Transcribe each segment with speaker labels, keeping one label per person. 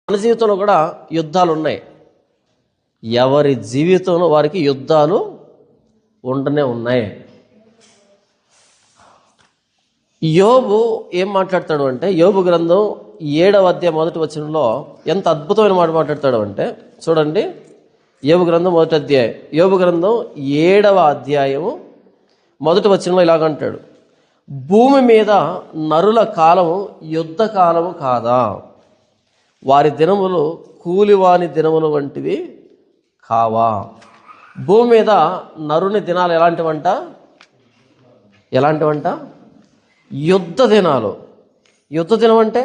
Speaker 1: మన జీవితంలో కూడా యుద్ధాలు ఉన్నాయి. ఎవరి జీవితంలో వారికి యుద్ధాలు ఉండనే ఉన్నాయి. యోబు ఏం మాట్లాడతాడు అంటే, యోబు గ్రంథం 7వ అధ్యాయం 1వ వచనంలో ఎంత అద్భుతమైన మాట మాట్లాడతాడు అంటే చూడండి. యోబు గ్రంథం 1వ అధ్యాయం, యోబు గ్రంథం 7వ అధ్యాయము 1వ వచనంలో ఇలాగంటాడు, భూమి మీద నరుల కాలము యుద్ధ కాలము కాదా, వారి దినములు కూలివాని దినములు వంటివి కావా. భూమి మీద నరుని దినాలు ఎలాంటివంట యుద్ధ దినాలు. యుద్ధ దినం అంటే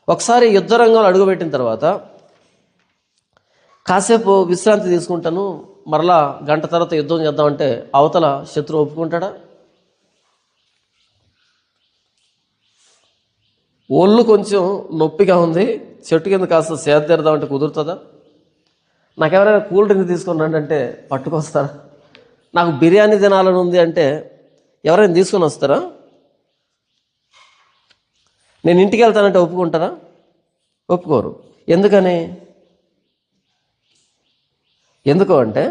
Speaker 1: ఒకసారి యుద్ధ రంగంలో అడుగుపెట్టిన తర్వాత కాసేపు విశ్రాంతి తీసుకుంటాను, మరలా గంట తర్వాత యుద్ధం చేద్దామంటే అవతల శత్రువు ఒప్పుకుంటాడా? ఒళ్ళు కొంచెం నొప్పిగా ఉంది, చెట్టు కింద కాస్త సేద తీరదామంటే కుదురుతుందా? నాకు ఎవరైనా కూల్ డ్రింక్ తీసుకొని రండి అంటే పట్టుకొస్తారా? నాకు బిర్యానీ తినాలని ఉంది అంటే ఎవరైనా తీసుకొని వస్తారా? నేను ఇంటికి వెళ్తానంటే ఒప్పుకుంటారా? ఒప్పుకోరు. ఎందుకని? ఎందుకు అంటే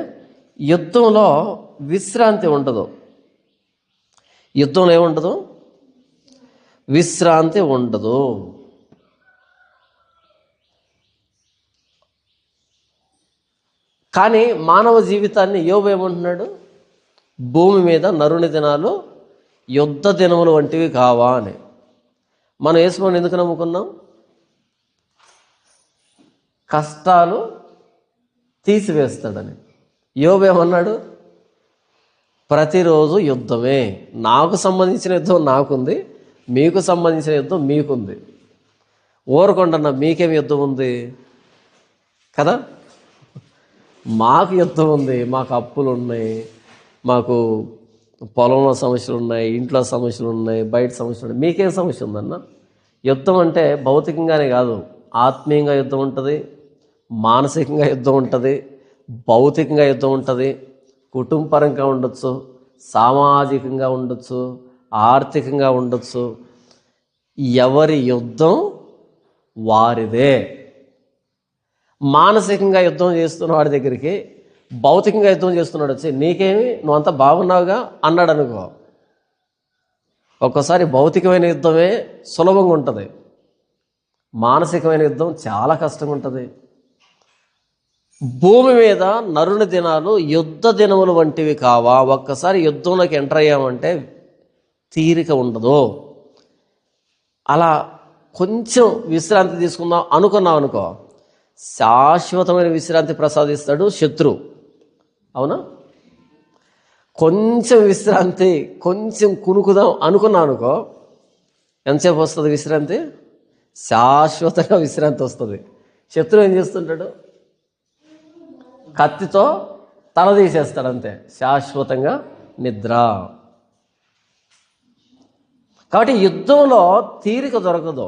Speaker 1: యుద్ధంలో విశ్రాంతి ఉండదు. యుద్ధంలో ఏముండదు? విశ్రాంతి ఉండదు. కానీ మానవ జీవితాన్ని యోబు ఏమంటున్నాడు? భూమి మీద నరుని దినాలు యుద్ధ దినములు వంటివి కావా అని. మనం యేసుని ఎందుకు నమ్ముకున్నాం? కష్టాలు తీసివేస్తాడని. యోబు ఏమన్నాడు? ప్రతిరోజు యుద్ధమే, నాకు సంబంధించిన యుద్ధం నాకుంది, మీకు సంబంధించిన యుద్ధం మీకుంది. ఊరకొండన్న మీకేం యుద్ధం ఉంది కదా? మాకు యుద్ధం ఉంది, మాకు అప్పులు ఉన్నాయి, మాకు పొలంలో సమస్యలు ఉన్నాయి, ఇంట్లో సమస్యలు ఉన్నాయి, బయట సమస్యలు ఉన్నాయి. మీకేం సమస్య ఉందన్న? యుద్ధం అంటే భౌతికంగానే కాదు, ఆత్మీయంగా యుద్ధం ఉంటుంది, మానసికంగా యుద్ధం ఉంటుంది, భౌతికంగా యుద్ధం ఉంటుంది, కుటుంబపరంగా ఉండొచ్చు, సామాజికంగా ఉండొచ్చు, ఆర్థికంగా ఉండొచ్చు. ఎవరి యుద్ధం వారిదే. మానసికంగా యుద్ధం చేస్తున్న వాడి దగ్గరికి భౌతికంగా యుద్ధం చేస్తున్నాడు వచ్చి, నీకేమి, నువ్వంతా బాగున్నావుగా అన్నాడు అనుకో. ఒక్కోసారి భౌతికమైన యుద్ధమే సులభంగా ఉంటుంది, మానసికమైన యుద్ధం చాలా కష్టంగా ఉంటుంది. భూమి మీద నరుని దినాలు యుద్ధ దినములు వంటివి కావా. ఒక్కసారి యుద్ధంలోకి ఎంటర్ అయ్యామంటే తీరిక ఉండదు. అలా కొంచెం విశ్రాంతి తీసుకుందాం అనుకున్నాం అనుకో, శాశ్వతమైన విశ్రాంతి ప్రసాదిస్తాడు శత్రువు. అవునా? కొంచెం విశ్రాంతి, కొంచెం కునుకుదాం అనుకున్నాం అనుకో, ఎంతసేపు వస్తుంది విశ్రాంతి? శాశ్వతంగా విశ్రాంతి వస్తుంది. శత్రువు ఏం చేస్తుంటాడు? కత్తితో తల తీసేస్తాడు, అంతే, శాశ్వతంగా నిద్ర. కాబట్టి యుద్ధంలో తీరిక దొరకదు,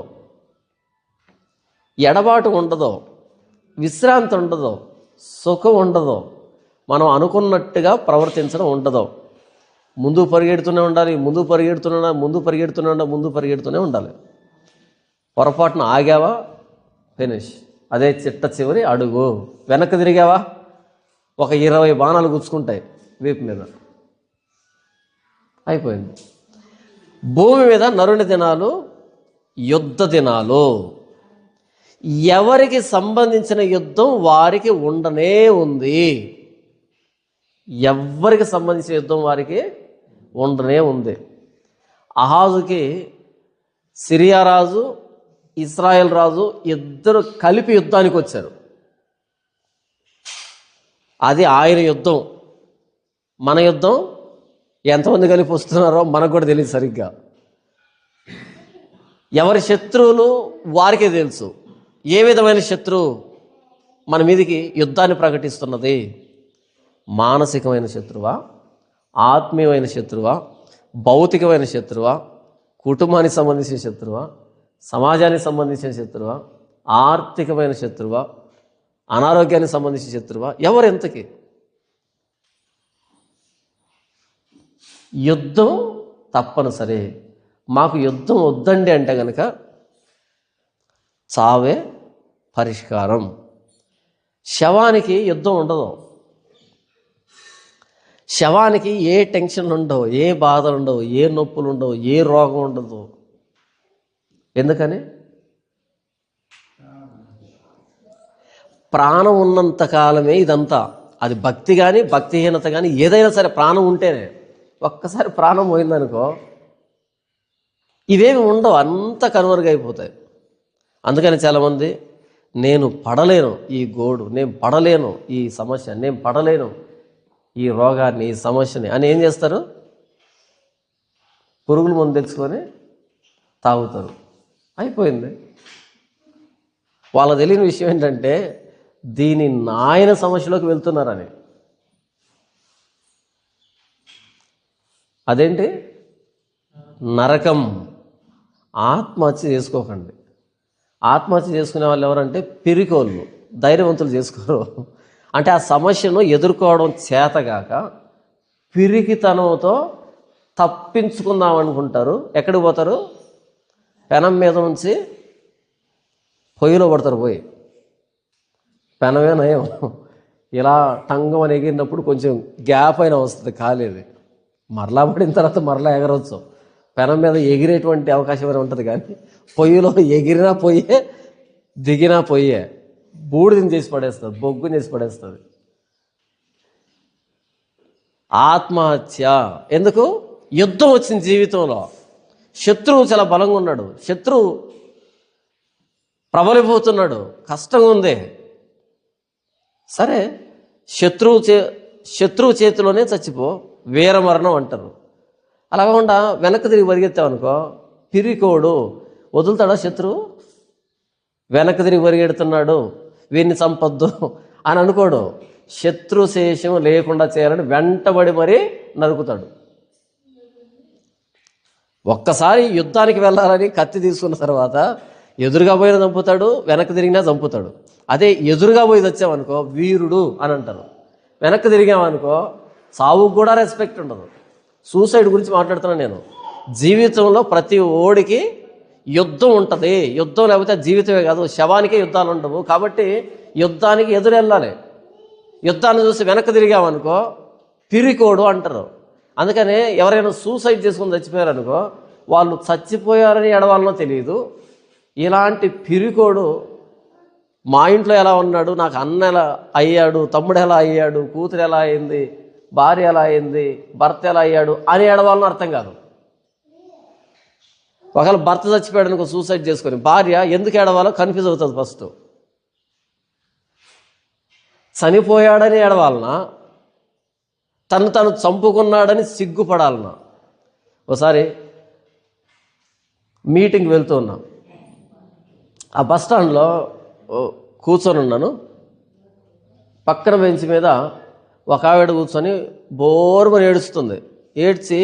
Speaker 1: ఎడబాటు ఉండదు, విశ్రాంతి ఉండదు, సుఖం ఉండదు, మనం అనుకున్నట్టుగా ప్రవర్తించడం ఉండదు. ముందు పరిగెడుతూనే ఉండాలి, ముందు పరిగెడుతూనే ఉండాలి. పొరపాటున ఆగావా, ఫినిష్, అదే చిట్ట చివరి అడుగు. వెనక్కి తిరిగావా, ఒక 20 బాణాలు గుచ్చుకుంటాయి వీపు మీద, అయిపోయింది. భూమి మీద నరుని దినాలు యుద్ధ దినాలు. ఎవరికి సంబంధించిన యుద్ధం వారికి ఉండనే ఉంది. ఎవరికి సంబంధించిన యుద్ధం వారికి ఉండనే ఉంది. అహాజుకి సిరియా రాజు, ఇస్రాయేల్ రాజు ఇద్దరు కలిపి యుద్ధానికి వచ్చారు. అది ఆయన యుద్ధం. మన యుద్ధం ఎంతమంది కలిపి వస్తున్నారో మనకు కూడా తెలియదు సరిగ్గా. ఎవరి శత్రువులు వారికే తెలుసు. ఏ విధమైన శత్రువు మన మీదికి యుద్ధాన్ని ప్రకటిస్తున్నది? మానసికమైన శత్రువా, ఆత్మీయమైన శత్రువా, భౌతికమైన శత్రువా, కుటుంబానికి సంబంధించిన శత్రువా, సమాజానికి సంబంధించిన శత్రువా, ఆర్థికమైన శత్రువా, అనారోగ్యానికి సంబంధించిన శత్రువా? ఎవరు ఎంతకి? యుద్ధం తప్పనిసరి. మాకు యుద్ధం వద్దండి అంటే కనుక చావే పరిష్కారం. శవానికి యుద్ధం ఉండదు. శవానికి ఏ టెన్షన్లు ఉండవు, ఏ బాధలు ఉండవు, ఏ నొప్పులు ఉండవు, ఏ రోగం ఉండదు. ఎందుకని? ప్రాణం ఉన్నంత కాలమే ఇదంతా. అది భక్తి కానీ భక్తిహీనత కానీ ఏదైనా సరే ప్రాణం ఉంటేనే. ఒక్కసారి ప్రాణం పోయిందనుకో ఇవేమి ఉండవు, అంత కనుమరుగైపోతాయి. అందుకని చాలామంది నేను పడలేను ఈ గోడు, నేను పడలేను ఈ సమస్య, నేను పడలేను ఈ రోగాన్ని, ఈ సమస్యని అని ఏం చేస్తారు? పురుగుల మందు తెచ్చుకొని తాగుతారు. అయిపోయింది. వాళ్ళ తెలియని విషయం ఏంటంటే దీని నాయన సమస్యలోకి వెళ్తున్నారని. అదేంటి? నరకం. ఆత్మహత్య చేసుకోకండి. ఆత్మహత్య చేసుకునే వాళ్ళు ఎవరంటే పిరికోళ్ళు, ధైర్యవంతులు చేసుకోరు. అంటే ఆ సమస్యను ఎదుర్కోవడం చేతగాక పిరికితనంతో తప్పించుకుందాం అనుకుంటారు. ఎక్కడికి పోతారు? పెనం మీద నుంచి పొయ్యిలో పడతారు. పోయి పెనమే నయం, ఇలా టంగం అని ఎగిరినప్పుడు కొంచెం గ్యాప్ అయినా వస్తుంది, కాలేదు. మరలా పడిన తర్వాత మరలా ఎగరవచ్చు. పెనం మీద ఎగిరేటువంటి అవకాశం అయినా ఉంటుంది, కానీ పొయ్యిలో ఎగిరినా పొయ్యే, దిగినా పొయ్యే. బూడిదని చేసి పడేస్తుంది, బొగ్గుని చేసి పడేస్తుంది. ఆత్మహత్య ఎందుకు? యుద్ధం వచ్చింది జీవితంలో. శత్రువు చాలా బలంగా ఉన్నాడు, శత్రువు ప్రబలిపోతున్నాడు, కష్టంగా ఉంది. సరే, శత్రువు చేతిలోనే చచ్చిపో, వీరమరణం అంటారు. అలా కాకుండా వెనక్కి తిరిగి పరిగెత్తామనుకో, పిరికోడు వదులుతాడా శత్రువు? వెనక్కి తిరిగి పరిగెడుతున్నాడు, వీరిని చంపొద్దు అని అనుకోడు. శత్రుశేషం లేకుండా చేయాలని వెంటబడి మరీ నరుకుతాడు. ఒక్కసారి యుద్ధానికి వెళ్ళాలని కత్తి తీసుకున్న తర్వాత ఎదురుగా పోయినా చంపుతాడు, వెనక్కి తిరిగినా చంపుతాడు. అదే ఎదురుగా పోయి వచ్చామనుకో వీరుడు అని అంటారు. వెనక్కి తిరిగామనుకో సావుకు కూడా రెస్పెక్ట్ ఉండదు. సూసైడ్ గురించి మాట్లాడుతున్నాను నేను. జీవితంలో ప్రతి ఓడికి యుద్ధం ఉంటుంది. యుద్ధం లేకపోతే జీవితమే కాదు, శవానికే యుద్ధాలు ఉండవు. కాబట్టి యుద్ధానికి ఎదురు వెళ్ళాలి. యుద్ధాన్ని చూసి వెనక్కి తిరిగామనుకో పిరికోడు అంటారు. అందుకనే ఎవరైనా సూసైడ్ చేసుకుని చచ్చిపోయారనుకో వాళ్ళు చచ్చిపోయారని ఎడవాలనో తెలియదు. ఇలాంటి పిరికోడు మా ఇంట్లో ఎలా ఉన్నాడు, నాకు అన్న ఎలా అయ్యాడు, తమ్ముడు ఎలా అయ్యాడు, కూతురు ఎలా అయింది, భార్య ఎలా అయింది, భర్త ఎలా అయ్యాడు అని ఏడవాలని అర్థం కాదు. ఒకవేళ భర్త చచ్చిపోయాడు అనుకో సూసైడ్ చేసుకొని, భార్య ఎందుకు ఏడవాలో కన్ఫ్యూజ్ అవుతుంది. ఫస్ట్ చనిపోయాడని ఏడవాలనా, తను చంపుకున్నాడని సిగ్గుపడాలనా? ఒకసారి మీటింగ్కి వెళ్తూ ఉన్నాం. ఆ బస్ స్టాండ్లో కూర్చొని ఉన్నాను. పక్కన బెంచ్ మీద ఒక ఆవిడ కూర్చొని బోరుమని ఏడుస్తుంది. ఏడ్చి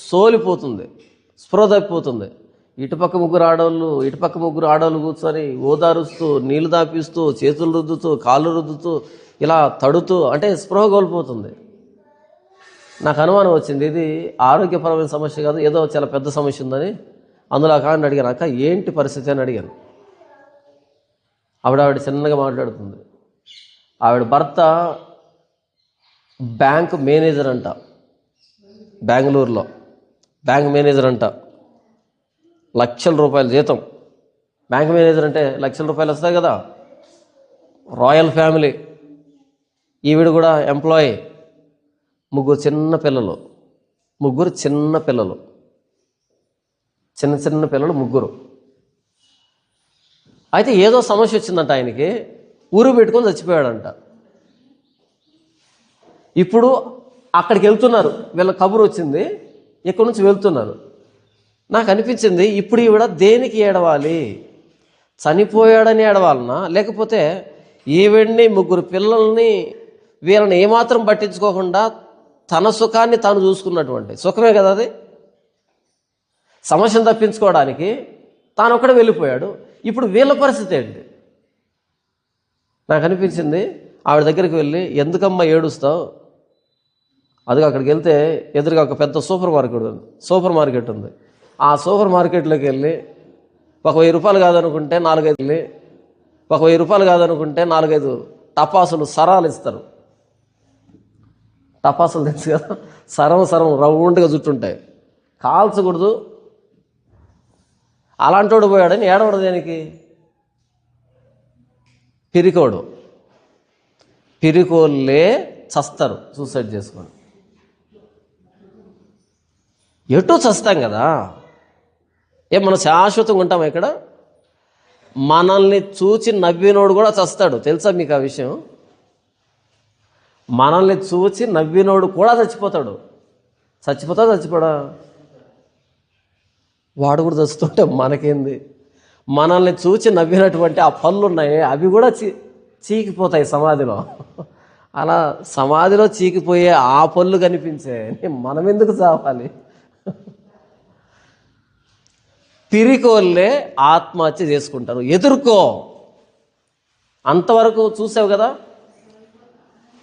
Speaker 1: సోలిపోతుంది, స్పృహ తప్పిపోతుంది. ఇటుపక్క ముగ్గురు ఆడవాళ్ళు కూర్చొని ఓదారుస్తూ, నీళ్లు దాపిస్తూ, చేతులు రుద్దుతూ, కాళ్ళు రుద్దుతూ, ఇలా తడుతూ, అంటే స్పృహ కోల్పోతుంది. నాకు అనుమానం వచ్చింది, ఇది ఆరోగ్యపరమైన సమస్య కాదు, ఏదో చాలా పెద్ద సమస్య ఉందని. అందులో ఆ కాని అడిగాను, అక్క ఏంటి పరిస్థితి అని అడిగాను. ఆవిడ చిన్నగా మాట్లాడుతుంది. ఆవిడ భర్త బ్యాంక్ మేనేజర్ అంట, బెంగళూరులో బ్యాంక్ మేనేజర్ అంట. లక్షల రూపాయల జీతం. బ్యాంక్ మేనేజర్ అంటే లక్షల రూపాయలు వస్తాయి కదా. Royal family. ఈవిడ కూడా ఎంప్లాయీ. ముగ్గురు చిన్న పిల్లలు, చిన్న పిల్లలు ముగ్గురు. అయితే ఏదో సమస్య వచ్చిందంట ఆయనకి, ఊరు పెట్టుకొని చచ్చిపోయాడంట. ఇప్పుడు అక్కడికి వెళ్తున్నారు, వీళ్ళ కబురు వచ్చింది, ఇక్కడి నుంచి వెళ్తున్నారు. నాకు అనిపించింది, ఇప్పుడు ఈవిడ దేనికి ఏడవాలి? చనిపోయాడని ఏడవాలనా, లేకపోతే ఈవిడ్ని, ముగ్గురు పిల్లల్ని, వీళ్ళని ఏమాత్రం పట్టించుకోకుండా తన సుఖాన్ని తాను చూసుకున్నటువంటి సుఖమే కదా అది. సమస్యను తప్పించుకోవడానికి తాను ఒక్కడే వెళ్ళిపోయాడు. ఇప్పుడు వీళ్ళ పరిస్థితి ఏంటి? నాకు అనిపించింది, ఆవిడ దగ్గరికి వెళ్ళి, ఎందుకమ్మా ఏడుస్తావు? అదిగా అక్కడికి వెళ్తే ఎదురుగా ఒక పెద్ద సూపర్ మార్కెట్ ఉంది. ఆ సూపర్ మార్కెట్లోకి వెళ్ళి ఒక 1000 రూపాయలు కాదనుకుంటే 4-5 ఒక 1000 రూపాయలు కాదనుకుంటే 4-5 టపాసులు సరాలు ఇస్తారు. టపాసులు తెలుసు కదా, సరం రౌండ్గా జుట్టుంటాయి, కాల్చకూడదు. అలాంటోడు పోయాడని ఏడవడు దేనికి? పిరికోళ్ళే చస్తారు సూసైడ్ చేసుకొని. ఎటూ చస్తాం కదా, మనం శాశ్వతంగా ఉంటాం ఇక్కడ? మనల్ని చూచి నవ్వినోడు కూడా చస్తాడు, తెలుసా మీకు ఆ విషయం? మనల్ని చూచి నవ్వినోడు కూడా చచ్చిపోతాడు. చచ్చిపోడా? వాడు కూడా చస్తుంటే మనకేంది? మనల్ని చూచి నవ్వినటువంటి ఆ పళ్ళు ఉన్నాయి, అవి కూడా చీకిపోతాయి సమాధిలో. అలా సమాధిలో చీకిపోయే ఆ పళ్ళు కనిపించే మనం ఎందుకు చావాలి? పిరికోళ్ళే ఆత్మహత్య చేసుకుంటారు. ఎదుర్కో. అంతవరకు చూసావు కదా,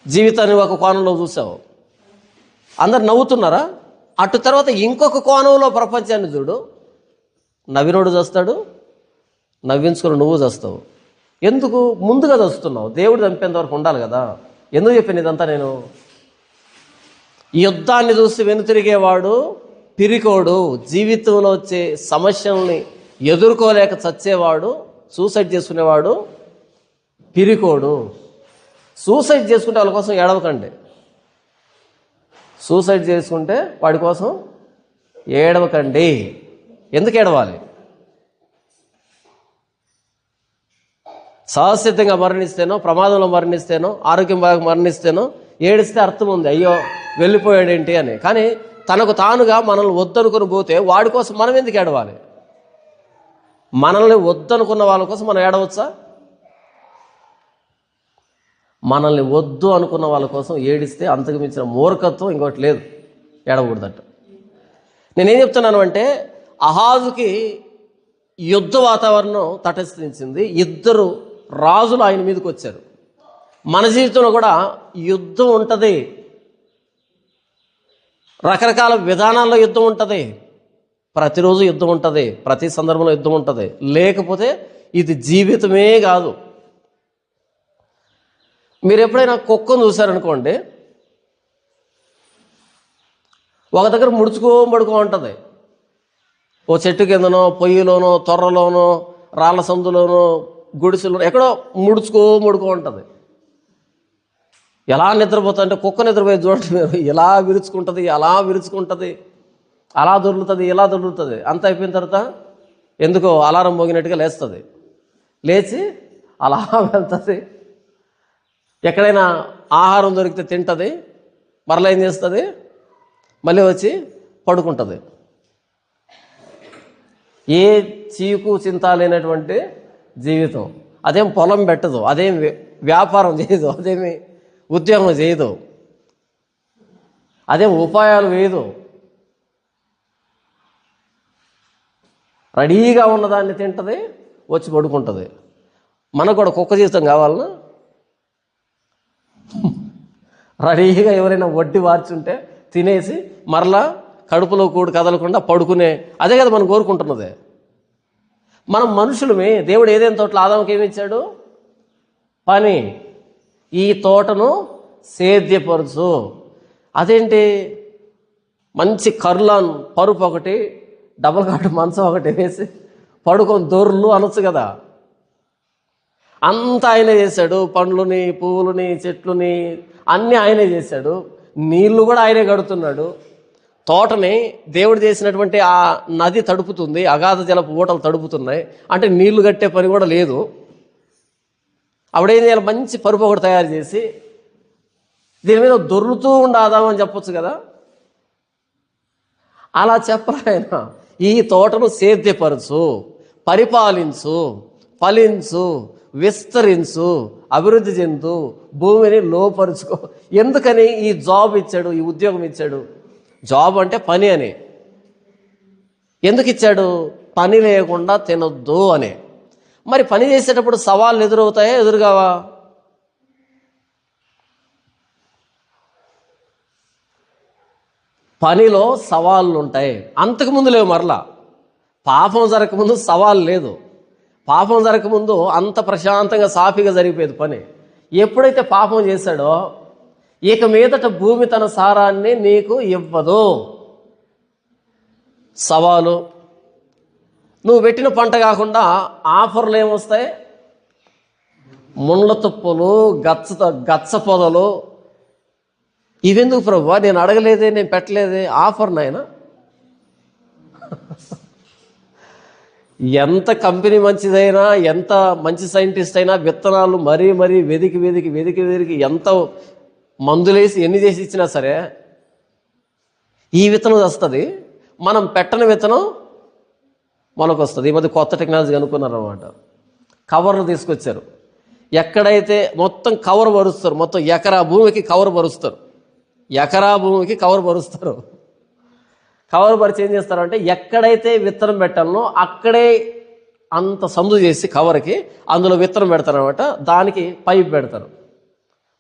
Speaker 1: జీవితాన్ని ఒక కోణంలో చూసావు, అందరు నవ్వుతున్నారా? అటు తర్వాత ఇంకొక కోణంలో ప్రపంచాన్ని చూడు. నవ్వినోడు చేస్తాడు, నవ్వించుకుని నువ్వు చేస్తావు. ఎందుకు ముందుగా చస్తున్నావు? దేవుడు చంపేంత వరకు ఉండాలి కదా. ఎందుకు చెప్పాను ఇదంతా నేను? యుద్ధాన్ని చూసి వెనుతిరిగేవాడు పిరికోడు. జీవితంలో వచ్చే సమస్యల్ని ఎదుర్కోలేక చచ్చేవాడు, సూసైడ్ చేసుకునేవాడు పిరికోడు. సూసైడ్ చేసుకుంటే వాళ్ళ కోసం ఏడవకండి. సూసైడ్ చేసుకుంటే వాడి కోసం ఏడవకండి. ఎందుకు ఏడవాలి? సహసిద్ధంగా మరణిస్తేనో, ప్రమాదంలో మరణిస్తేనో, ఆరోగ్యం బాగా మరణిస్తేనో ఏడిస్తే అర్థం ఉంది, అయ్యో వెళ్ళిపోయాడేంటి అని. కానీ తనకు తానుగా మనల్ని వద్దనుకుని పోతే వాడి కోసం మనం ఎందుకు ఏడవాలి? మనల్ని వద్దనుకున్న వాళ్ళ కోసం మనం ఏడవచ్చా? మనల్ని వద్దు అనుకున్న వాళ్ళ కోసం ఏడిస్తే అంతకు మించిన మూర్ఖత్వం ఇంకోటి లేదు. ఏడవకూడదట. నేనేం చెప్తున్నాను అంటే, అహాజుకి యుద్ధ వాతావరణం తటస్థించింది. 2 రాజులు ఆయన మీదకి వచ్చారు. మన జీవితంలో కూడా యుద్ధం ఉంటుంది, రకరకాల విధానాల్లో యుద్ధం ఉంటుంది. ప్రతిరోజు యుద్ధం ఉంటుంది, ప్రతి సందర్భంలో యుద్ధం ఉంటుంది. లేకపోతే ఇది జీవితమే కాదు. మీరు ఎప్పుడైనా కుక్కను చూశారనుకోండి, ఒక దగ్గర ముడుచుకో ఉంటుంది. ఓ చెట్టు కిందనో, పొయ్యిలోనో, తొర్రలోనో, రాళ్ళ సందులోనో, గుడిసెలోనో ఎక్కడో ముడుచుకో ఉంటుంది. ఎలా నిద్రపోతుంది అంటే, కుక్క నిద్రపోయి చూడండి మీరు, ఇలా విరుచుకుంటుంది, అలా విరుచుకుంటుంది, అలా దొర్లుతుంది, ఇలా దొర్లుతుంది. అంత అయిపోయిన తర్వాత ఎందుకో అలారం మోగినట్టుగా లేస్తుంది. లేచి అలా వెళ్తుంది. ఎక్కడైనా ఆహారం దొరికితే తింటుంది, మరలా ఏం చేస్తుంది, మళ్ళీ వచ్చి పడుకుంటుంది. ఏ చీకు చింత లేనటువంటి జీవితం. అదేం పొలం పెట్టదు, అదేం వ్యాపారం చేయదు, అదేమి ఉద్యోగం చేయదు, అదేం ఉపాయాలు వేయదు. రెడీగా ఉన్నదాన్ని తింటుంది, వచ్చి పడుకుంటుంది. మనకు కూడా కుక్క జీవితం కావాలన్నా? రెడీగా ఎవరైనా వడ్డీ వార్చుంటే తినేసి మరలా కడుపులో కూడి కదలకుండా పడుకునే, అదే కదా మనం కోరుకుంటున్నదే. మనం మనుషులమే. దేవుడు ఏదైనా తోటలో ఆదాముకి ఏమి ఇచ్చాడు? పని. ఈ తోటను సేద్యపరుచు. అదేంటి, మంచి కర్లాన్ పరుపు ఒకటి, డబల్ కాటు మంచం ఒకటి వేసి పడుకొని దొర్లు అనొచ్చు కదా. అంతా ఆయనే చేశాడు. పండ్లని, పువ్వులని, చెట్లని అన్నీ ఆయనే చేశాడు. నీళ్లు కూడా ఆయనే కడుతున్నాడు. తోటని దేవుడు చేసినటువంటి ఆ నది తడుపుతుంది, అగాధ జలపు ఊటలు తడుపుతున్నాయి. అంటే నీళ్లు కట్టే పని కూడా లేదు. అప్పుడేం చేయాలి? మంచి పరుపు ఒకటి తయారు చేసి దీని మీద దొర్లుతూ ఉండాదామని చెప్పొచ్చు కదా. అలా చెప్పరా ఆయన? ఈ తోటను సేద్యపరచు, పరిపాలించు, ఫలించు, విస్తరించు, అభివృద్ధి చెందు, భూమిని లోపరుచుకో. ఎందుకని ఈ జాబ్ ఇచ్చాడు, ఈ ఉద్యోగం ఇచ్చాడు? జాబ్ అంటే పని అని. ఎందుకు ఇచ్చాడు? పని లేకుండా తినొద్దు అని. మరి పని చేసేటప్పుడు సవాళ్ళు ఎదురవుతాయా, ఎదురుగావా? పనిలో సవాళ్ళు ఉంటాయి, అంతకుముందు లేవు. మరలా పాపం జరగకముందు సవాల్ లేదు. పాపం జరగకముందు అంత ప్రశాంతంగా సాఫీగా జరిగిపోయేది పని. ఎప్పుడైతే పాపం చేశాడో ఇక మీదట భూమి తన సారాన్ని నీకు ఇవ్వదు. సవాలు. నువ్వు పెట్టిన పంట కాకుండా ఆఫర్లు ఏమొస్తాయి? ముండ్ల తుప్పలు, గచ్చ పొదలు. ఇవెందుకు ప్రభువా? నేను అడగలేదే, నేను పెట్టలేదే. ఆఫర్ నాయన. ఎంత కంపెనీ మంచిదైనా, ఎంత మంచి సైంటిస్ట్ అయినా విత్తనాలు మరీ వెదికి ఎంత మందులేసి ఎన్ని చేసి ఇచ్చినా సరే ఈ విత్తనం వస్తుంది, మనం పెట్టని విత్తనం మనకు వస్తుంది. ఈ మధ్య కొత్త టెక్నాలజీ కనుక్కున్నారన్నమాట. కవర్లు తీసుకొచ్చారు. ఎక్కడైతే మొత్తం కవర్ పరుస్తారు, మొత్తం ఎకరా భూమికి కవర్ పరుస్తారు. కవర్ పరిచి ఏం చేస్తారంటే ఎక్కడైతే విత్తనం పెట్టాలనో అక్కడే అంత సందు చేసి కవర్కి అందులో విత్తనం పెడతారనమాట. దానికి పైప్ పెడతారు.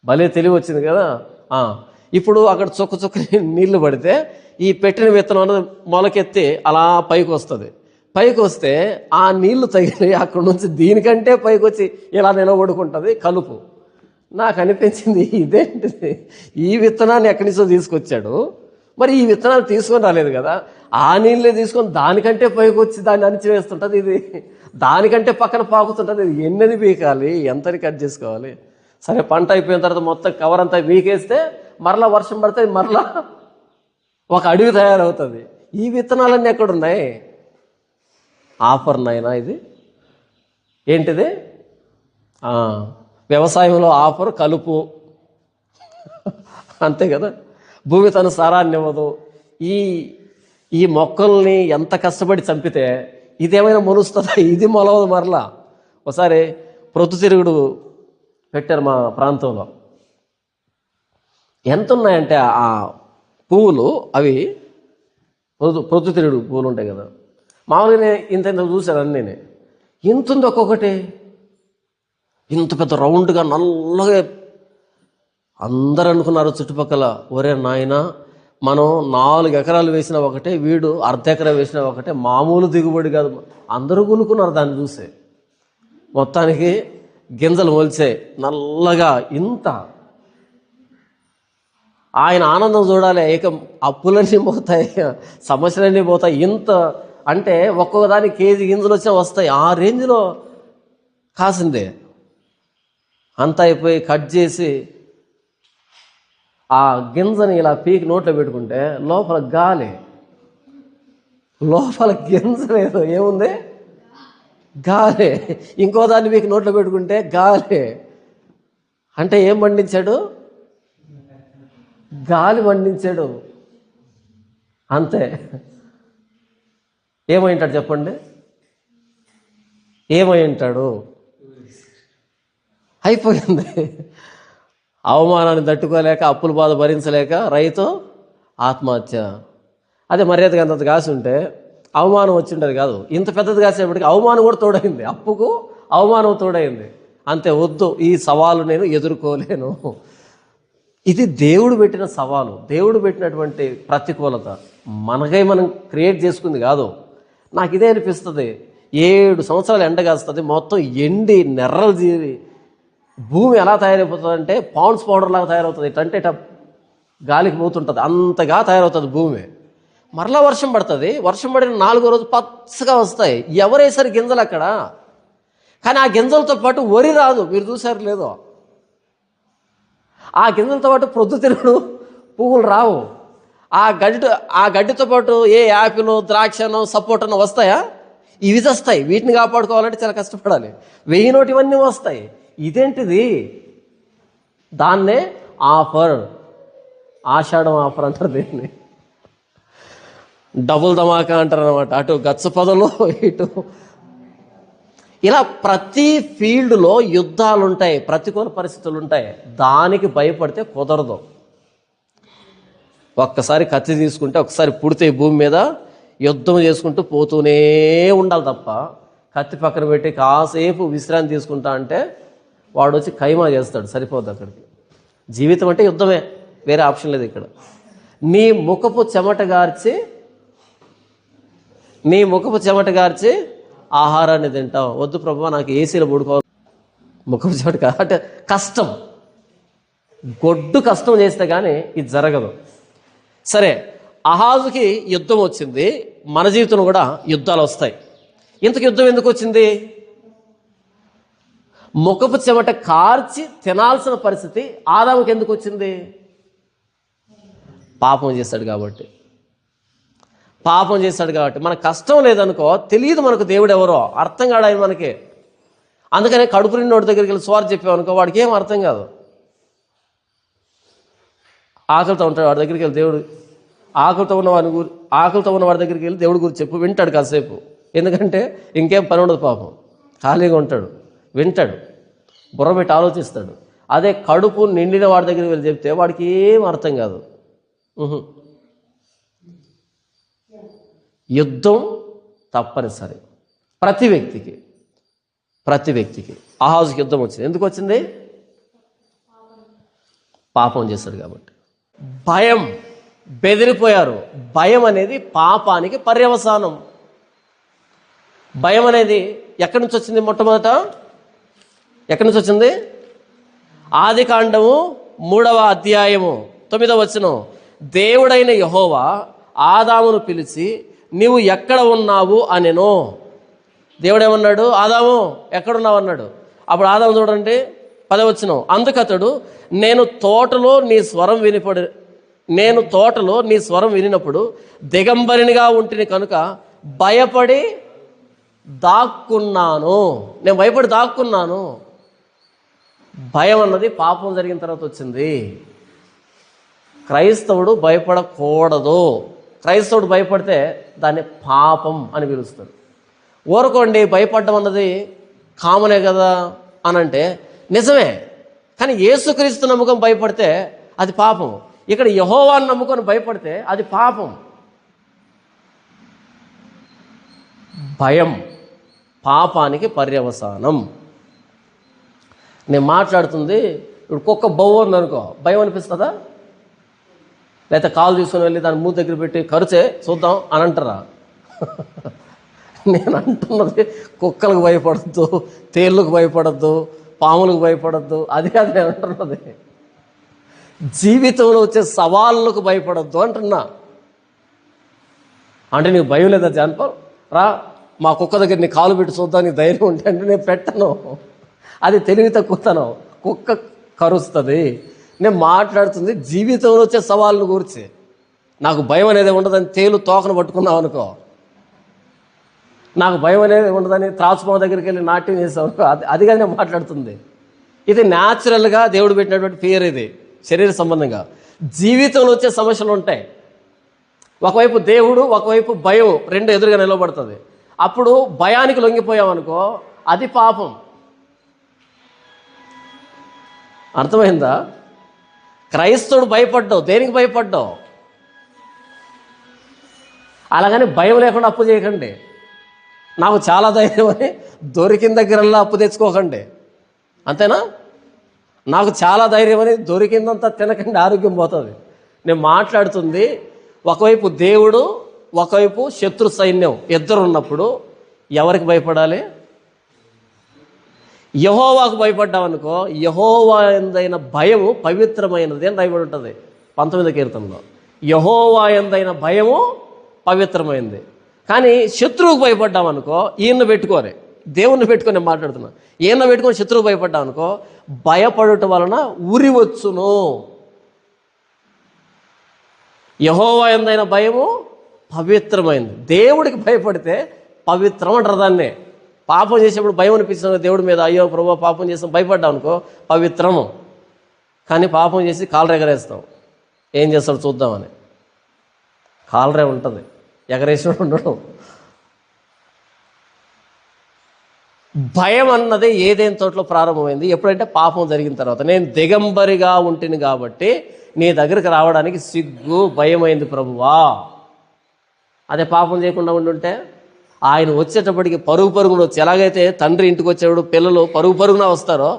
Speaker 1: భలే తెలివి వచ్చింది కదా. ఇప్పుడు అక్కడ చుక్క నీళ్లు పడితే ఈ పెట్టిన విత్తనం అనేది మొలకెత్తి అలా పైకి వస్తుంది. పైకి వస్తే ఆ నీళ్లు తగిలి అక్కడ నుంచి దీనికంటే పైకి వచ్చి ఇలా నిలబడుకుంటుంది కలుపు. నాకు అనిపించింది, ఇదేంటిది, ఈ విత్తనాన్ని ఎక్కడి నుంచో తీసుకొచ్చాడు, మరి ఈ విత్తనాలు తీసుకొని రాలేదు కదా, ఆ నీళ్ళే తీసుకొని దానికంటే పైకి వచ్చి దాన్ని అణిచివేస్తుంటుంది. ఇది దానికంటే పక్కన పాకుతుంటుంది. ఇది ఎన్నని పీకాలి, ఎంతని కట్ చేసుకోవాలి. సరే, పంట అయిపోయిన తర్వాత మొత్తం కవర్ అంతా పీకేస్తే మరలా వర్షం పడితే మరలా ఒక అడవి తయారవుతుంది. ఈ విత్తనాలన్నీ ఎక్కడున్నాయి? ఆఫర్ నాయనా. ఇది ఏంటిది? వ్యవసాయంలో ఆఫర్ కలుపు. అంతే కదా. భూమి తన సారాన్ని ఇవ్వదు. ఈ మొక్కల్ని ఎంత కష్టపడి చంపితే ఇదేమైనా మొలుస్తుందా? ఇది మొలవదు మరలా. ఒకసారి ప్రొద్దుతిరుగుడు పెట్టారు మా ప్రాంతంలో. ఎంత ఉన్నాయంటే ఆ పువ్వులు, అవి ప్రొద్దుతిరుగుడు పువ్వులు ఉంటాయి కదా, మామూలుగా ఇంత చూశాను అన్నీ. ఇంత ఉంది ఒక్కొక్కటి, ఇంత పెద్ద రౌండ్గా నల్లగా. అందరు అనుకున్నారు చుట్టుపక్కల, ఒరే నాయన, మనం 4 ఎకరాలు వేసినా ఒకటే, వీడు 1/2 ఎకరా వేసినా ఒకటే, మామూలు దిగుబడి కాదు. అందరూ కూలుకున్నారు దాన్ని చూసే. మొత్తానికి గింజలు మొలిచాయి నల్లగా. ఇంత ఆయన ఆనందం చూడాలి. ఇక అప్పులన్నీ పోతాయి, సమస్యలన్నీ పోతాయి. ఇంత అంటే ఒక్కొక్క దానికి కేజీ గింజలు వచ్చినా వస్తాయి. ఆ రేంజ్లో కాసిందే. అంతా అయిపోయి కట్ చేసి ఆ గింజని ఇలా పీకి నోట్లో పెట్టుకుంటే లోపల గాలి, లోపల గింజ లేదు, ఏముంది? గాలి. ఇంకో దాన్ని పీకి నోట్లో పెట్టుకుంటే గాలి. అంటే ఏం పండించాడు? గాలి పండించాడు. అంతే. ఏమై ఉంటాడు చెప్పండి? ఏమై ఉంటాడు? అయిపోయింది. అవమానాన్ని తట్టుకోలేక, అప్పుల బాధ భరించలేక రైతు ఆత్మహత్య. అదే మర్యాదగా అంత కాసి ఉంటే అవమానం వచ్చి ఉండేది కాదు. ఇంత పెద్దది కాసేపటికి అవమానం కూడా తోడైంది, అప్పుకు అవమానం తోడైంది. అంతే, వద్దు, ఈ సవాలు నేను ఎదుర్కోలేను. ఇది దేవుడు పెట్టిన సవాలు, దేవుడు పెట్టినటువంటి ప్రతికూలత. మనకై మనం క్రియేట్ చేసుకుంది కాదు. నాకు ఇదే అనిపిస్తుంది. 7 సంవత్సరాలు ఎండ కాస్తుంది, మొత్తం ఎండి నెర్రలు జీరి భూమి ఎలా తయారైపోతుంది అంటే పాండ్స్ పౌడర్ లాగా తయారవుతుంది. ఇటంటే ఇట గాలికి పోతుంటుంది, అంతగా తయారవుతుంది భూమి. మరలా వర్షం పడుతుంది. వర్షం పడిన 4వ రోజు పచ్చగా వస్తాయి. ఎవరేసారి గింజలు అక్కడ. కానీ ఆ గింజలతో పాటు వరి రాదు. మీరు చూసారు లేదో? ఆ గింజలతో పాటు ప్రొద్దుతిరుగుడు పువ్వులు రావు. ఆ గడ్డితో పాటు ఏ యాపిల్, ద్రాక్షనో, సపోటనో వస్తాయా? ఇవి వస్తాయి. వీటిని కాపాడుకోవాలంటే చాలా కష్టపడాలి. 1000 నోటివన్నీ వస్తాయి. ఇదేంటిది? దాన్నే ఆఫర్, ఆషాఢం ఆఫర్ అంటారు దీన్ని. డబుల్ ధమాకా అంటారు అనమాట. అటు గచ్చ పొదలు, ఇటు ఇలా ప్రతి ఫీల్డ్లో యుద్ధాలు ఉంటాయి, ప్రతికూల పరిస్థితులు ఉంటాయి. దానికి భయపడితే కుదరదు. ఒక్కసారి కత్తి తీసుకుంటే, ఒకసారి పుడితే భూమి మీద యుద్ధం చేసుకుంటూ పోతూనే ఉండాలి తప్ప, కత్తి పక్కన పెట్టి కాసేపు విశ్రాంతి తీసుకుంటా అంటే వాడు వచ్చి ఖైమా చేస్తాడు, సరిపోద్ది అక్కడికి. జీవితం అంటే యుద్ధమే, వేరే ఆప్షన్ లేదు ఇక్కడ. నీ ముఖపు చెమట గార్చి నీ ముఖపు చెమట గార్చి ఆహారాన్ని తింటావు. వద్దు ప్రభువా, నాకు ఏసీలో పడుకోవాలి. ముఖపు చెమట అంటే కష్టం, గొడ్డు కష్టం చేస్తే కానీ ఇది జరగదు. సరే, అహాజుకి యుద్ధం వచ్చింది, మన జీవితంలో కూడా యుద్ధాలు వస్తాయి. ఇంతకు యుద్ధం ఎందుకు వచ్చింది? ముఖపు చెమట కార్చి తినాల్సిన పరిస్థితి ఆదాముకి ఎందుకు వచ్చింది? పాపం చేశాడు కాబట్టి. పాపం చేశాడు కాబట్టి. మనకు కష్టం లేదనుకో, తెలియదు మనకు దేవుడు ఎవరో, అర్థం కాడు ఆయన మనకి. అందుకనే కడుపు నిన్నోడి దగ్గరికి వెళ్ళి స్వార్థ చెప్పామనుకో, వాడికి ఏం అర్థం కాదు. ఆకలితో ఉంటాడు, వాడి దగ్గరికి వెళ్ళి దేవుడు ఆకలితో ఉన్న వాడి దగ్గరికి వెళ్ళి దేవుడి గురించి చెప్పు, వింటాడు కాసేపు. ఎందుకంటే ఇంకేం పని ఉండదు, పాపం ఖాళీగా ఉంటాడు, వింటాడు, బుర్ర పెట్టి ఆలోచిస్తాడు. అదే కడుపు నిండిన వాడి దగ్గరికి వెళ్ళి చెప్తే వాడికి ఏం అర్థం కాదు. యుద్ధం తప్పనిసరి ప్రతి వ్యక్తికి. అహాజుకి యుద్ధం వచ్చింది. ఎందుకు వచ్చింది? పాపం చేశాడు కాబట్టి. భయం, బెదిరిపోయారు. భయం అనేది పాపానికి పర్యవసానం. భయం అనేది ఎక్కడి నుంచి వచ్చింది? మొట్టమొదట ఎక్కడి నుంచి వచ్చింది? ఆదికాండము 3వ అధ్యాయము 9వ వచనం. దేవుడైన యెహోవా ఆదామును పిలిచి, నీవు ఎక్కడ ఉన్నావు అనెను. దేవుడేమన్నాడు? ఆదాము ఎక్కడున్నావు అన్నాడు. అప్పుడు ఆదాము చూడండి 10వ వచనం. అందుకతడు, నేను తోటలో నీ స్వరం వినినప్పుడు దిగంబరినిగా ఉంటిని కనుక భయపడి దాక్కున్నాను. నేను భయపడి దాక్కున్నాను. భయం అన్నది పాపం జరిగిన తర్వాత వచ్చింది. క్రైస్తవుడు భయపడకూడదు. క్రైస్తవుడు భయపడితే దాన్ని పాపం అని పిలుస్తారు. ఊరుకోండి, భయపడడం అన్నది కామనే కదా అని అంటే నిజమే. కానీ యేసుక్రీస్తు నమ్ముకొని భయపడితే అది పాపం. ఇక్కడ యెహోవాను నమ్ముకొని భయపడితే అది పాపం. భయం పాపానికి పర్యవసానం. నేను మాట్లాడుతుంది ఇప్పుడు కుక్క బొవ్వు ఉందనుకో, భయం అనిపిస్తుందా? లేకపోతే కాలు తీసుకుని వెళ్ళి దాని మూతి దగ్గర పెట్టి కరిచే చూద్దాం అని అంటారా? నేను అంటున్నది కుక్కలకు భయపడద్దు, తేళ్ళకు భయపడద్దు, పాములకు భయపడద్దు, అది కాదు నేను అంటున్నది. జీవితంలో వచ్చే సవాళ్ళకు భయపడద్దు అంటున్నా. అంటే నీకు భయం లేదా జాన్పల్? రా మా కుక్క దగ్గర నీ కాలు పెట్టి చూద్దాం, నీ ధైర్యం ఉంటే అంటే నేను పెట్టను. అది తెలివి తక్కువతనం. కుక్క కరుస్తుంది. నేను మాట్లాడుతుంది జీవితంలో వచ్చే సవాళ్ళను గురించి. నాకు భయం అనేది ఉండదని తేలు తోకను పట్టుకున్నావు అనుకో, నాకు భయం అనేది ఉండదని త్రాసుపాము దగ్గరికి వెళ్ళి నాట్యం చేసావు అనుకో, అది కానీ నేను మాట్లాడుతుంది. ఇది న్యాచురల్గా దేవుడు పెట్టినటువంటి ఫియర్. ఇది శరీర సంబంధంగా. జీవితంలో వచ్చే సమస్యలు ఉంటాయి. ఒకవైపు దేవుడు, ఒకవైపు భయం, రెండు ఎదురుగా నిలబడుతుంది. అప్పుడు భయానికి లొంగిపోయామనుకో, అది పాపం. అర్థమైందా? క్రైస్తవుడు భయపడ్డావు. దేనికి భయపడ్డావు? అలాగని భయం లేకుండా అప్పు చేయకండి. నాకు చాలా ధైర్యం అని దొరికిన దగ్గరల్లా అప్పు తెచ్చుకోకండి. అంతేనా? నాకు చాలా ధైర్యం అని దొరికిందంతా తినకండి, ఆరోగ్యం పోతుంది. నేను మాట్లాడుతుంది ఒకవైపు దేవుడు, ఒకవైపు శత్రు సైన్యం, ఇద్దరు ఉన్నప్పుడు ఎవరికి భయపడాలి? యెహోవాకు భయపడ్డామనుకో, యెహోవా యందైన భయము పవిత్రమైనది అని రాయబడి ఉంటుంది 19వ కీర్తనలో. యెహోవా యందైన భయము పవిత్రమైనది. కానీ శత్రువుకు భయపడ్డామనుకో, ఈయన్ని పెట్టుకోరే, దేవుణ్ణి పెట్టుకొని నేను మాట్లాడుతున్నా. ఈయన పెట్టుకొని శత్రువుకు భయపడ్డామనుకో, భయపడటం వలన ఉరి వచ్చును. యెహోవా యందైన భయము పవిత్రమైంది. దేవుడికి భయపడితే పవిత్రం అంటారు దాన్నే. పాపం చేసేప్పుడు భయం అనిపిస్తుంది దేవుడి మీద, అయ్యో ప్రభువా పాపం చేస్తాం భయపడ్డాం అనుకో, పవిత్రము. కానీ పాపం చేసి కాలర్ ఎగరేస్తాం, ఏం చేస్తాడు చూద్దామని. కాలరే ఉంటుంది, ఎగరేసినట్టు ఉండడం. భయం అన్నది ఏదైనా తోటలో ప్రారంభమైంది ఎప్పుడంటే పాపం జరిగిన తర్వాత. నేను దిగంబరిగా ఉంటిని కాబట్టి నీ దగ్గరికి రావడానికి సిగ్గు, భయమైంది ప్రభువా. అదే పాపం చేయకుండా ఉండుంటే ఆయన వచ్చేటప్పటికి పరుగున వచ్చి, ఎలాగైతే తండ్రి ఇంటికి వచ్చేవాడు పిల్లలు పరుగున వస్తారో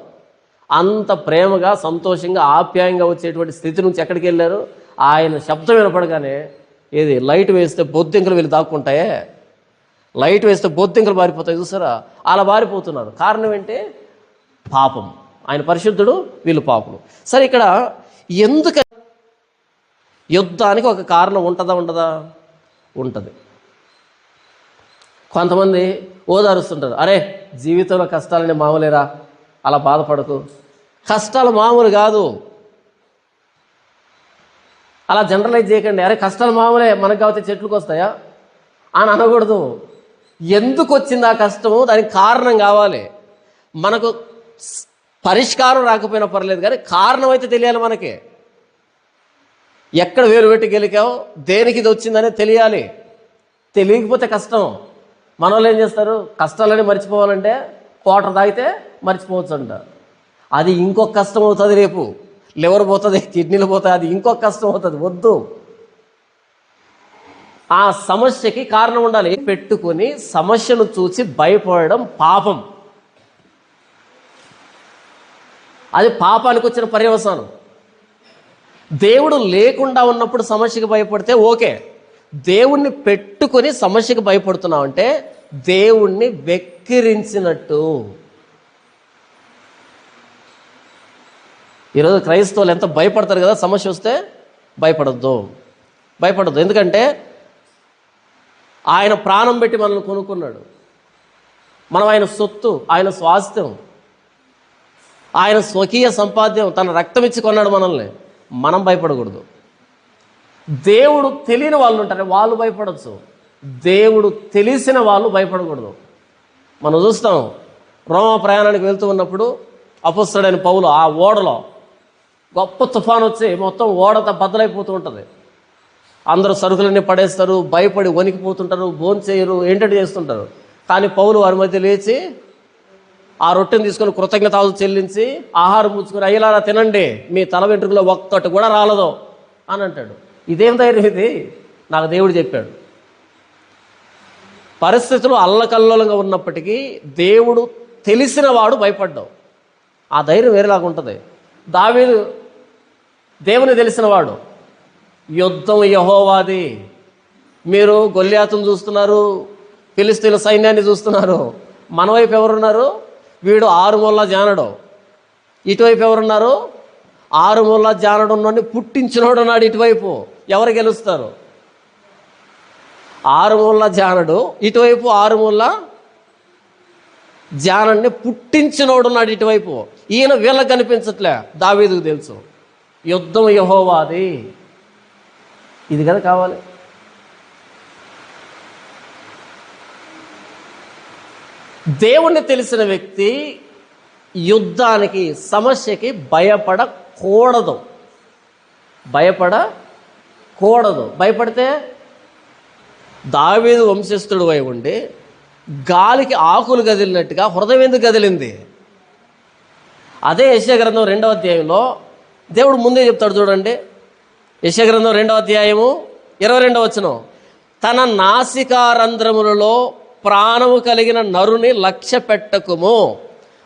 Speaker 1: అంత ప్రేమగా, సంతోషంగా, ఆప్యాయంగా వచ్చేటువంటి స్థితి నుంచి ఎక్కడికి వెళ్ళారు? ఆయన శబ్దం వినపడగానే, ఏది లైట్ వేస్తే బొద్దింకలు వెళ్ళి దాక్కుంటాయే, లైట్ వేస్తే బొద్దింకలు బారిపోతాయి చూసారా, అలా బారిపోతున్నారు. కారణం ఏంటి? పాపం. ఆయన పరిశుద్ధుడు, వీళ్ళు పాపులు. సరే, ఇక్కడ ఎందుకు యుద్ధానికి ఒక కారణం ఉండదా? ఉంటుంది. కొంతమంది ఓదారుస్తుంటారు, అరే జీవితంలో కష్టాలని మామూలేరా, అలా బాధపడకు. కష్టాలు మామూలు కాదు, అలా జనరలైజ్ చేయకండి. అరే కష్టాలు మామూలే, మనకు కాకపోతే చెట్లకు వస్తాయా అని అనకూడదు. ఎందుకు వచ్చింది ఆ కష్టము, దానికి కారణం కావాలి. మనకు పరిష్కారం రాకపోయినా పర్లేదు, కానీ కారణం అయితే తెలియాలి మనకి. ఎక్కడ వేలు పెట్టి గెలికావు, దేనికి ఇది వచ్చిందనే తెలియాలి. తెలియకపోతే కష్టం. మన వాళ్ళు ఏం చేస్తారు, కష్టాలని మర్చిపోవాలంటే క్వార్టర్ తాగితే మర్చిపోవచ్చు అంట. అది ఇంకొక కష్టం అవుతుంది, రేపు లివర్ పోతుంది, కిడ్నీలు పోతాయి, అది ఇంకొక కష్టం అవుతుంది. వద్దు. ఆ సమస్యకి కారణం ఉండాలి. పెట్టుకొని సమస్యను చూసి భయపడడం పాపం. అది పాపానికి వచ్చిన పర్యవసానం. దేవుడు లేకుండా ఉన్నప్పుడు సమస్యకి భయపడితే ఓకే. దేవుణ్ణి పెట్టుకొని సమస్యకి భయపడుతున్నావు అంటే దేవుణ్ణి వెక్కిరించినట్టు. ఈరోజు క్రైస్తవులు ఎంత భయపడతారు కదా, సమస్య వస్తే భయపడద్దు. ఎందుకంటే ఆయన ప్రాణం పెట్టి మనల్ని కొనుక్కున్నాడు. మనం ఆయన సొత్తు, ఆయన స్వాస్థ్యం, ఆయన స్వకీయ సంపాద్యం, తన రక్తం ఇచ్చి కొన్నాడు మనల్ని. మనం భయపడకూడదు. దేవుడు తెలియని వాళ్ళు ఉంటారు, వాళ్ళు భయపడవచ్చు. దేవుడు తెలిసిన వాళ్ళు భయపడకూడదు. మనం చూస్తాం, రోమా ప్రయాణానికి వెళ్తూ ఉన్నప్పుడు అపొస్తలుడైన పౌలు ఆ ఓడలో గొప్ప తుఫాను వచ్చి మొత్తం ఓడ బద్దలైపోతూ ఉంటుంది. అందరూ సరుకులన్నీ పడేస్తారు, భయపడి వణికిపోతుంటారు, భోంచేయరు, ఏంటంటే చేస్తుంటారు. కానీ పౌలు వారి మధ్య లేచి ఆ రొట్టెని తీసుకొని కృతజ్ఞతలు చెల్లించి ఆహారం పుచ్చుకొని, అయ్యలారా తినండి, మీ తల వెంట్రుకలో ఒక్కటి కూడా రాలదు అని అంటాడు. ఇదేం ధైర్యం ఇది? నాకు దేవుడు చెప్పాడు. పరిస్థితులు అల్లకల్లోలంగా ఉన్నప్పటికీ దేవుడు తెలిసిన వాడు భయపడ్డావు. ఆ ధైర్యం వేరేలాగా ఉంటుంది. దావీదు దేవుని తెలిసినవాడు. యుద్ధం యెహోవాది. మీరు గొల్యాతును చూస్తున్నారు, ఫిలిష్తీయుల సైన్యాన్ని చూస్తున్నారు. మన వైపు ఎవరున్నారు? వీడు ఆరుమూల జానడు. ఇటువైపు ఎవరున్నారు? ఆరుమూల జానడు ఉన్నోడిని పుట్టించినోడు ఉన్నాడు ఇటువైపు. ఎవరు గెలుస్తారు? ఆరుమూల జానడు ఇటువైపు, ఆరుమూల జానడిని పుట్టించినోడు ఉన్నాడు ఇటువైపు. ఈయన వీళ్ళకి కనిపించట్లే, దావీదుకు తెలుసు. యుద్ధం యెహోవాది. ఇది కదా కావాలి. దేవుణ్ణి తెలిసిన వ్యక్తి యుద్ధానికి, సమస్యకి భయపడకూడదు. భయపడితే దావీదు వంశస్థుడు అయి ఉండి గాలికి ఆకులు కదిలినట్టుగా హృదయం ఎందుకు కదిలింది? అదే యెషయా గ్రంథం 2వ అధ్యాయంలో దేవుడు ముందే చెప్తాడు చూడండి. యెషయా గ్రంథం 2వ అధ్యాయము 22వ వచనం, తన నాసికారంధ్రములలో ప్రాణము కలిగిన నరుని లక్ష్య పెట్టకుము,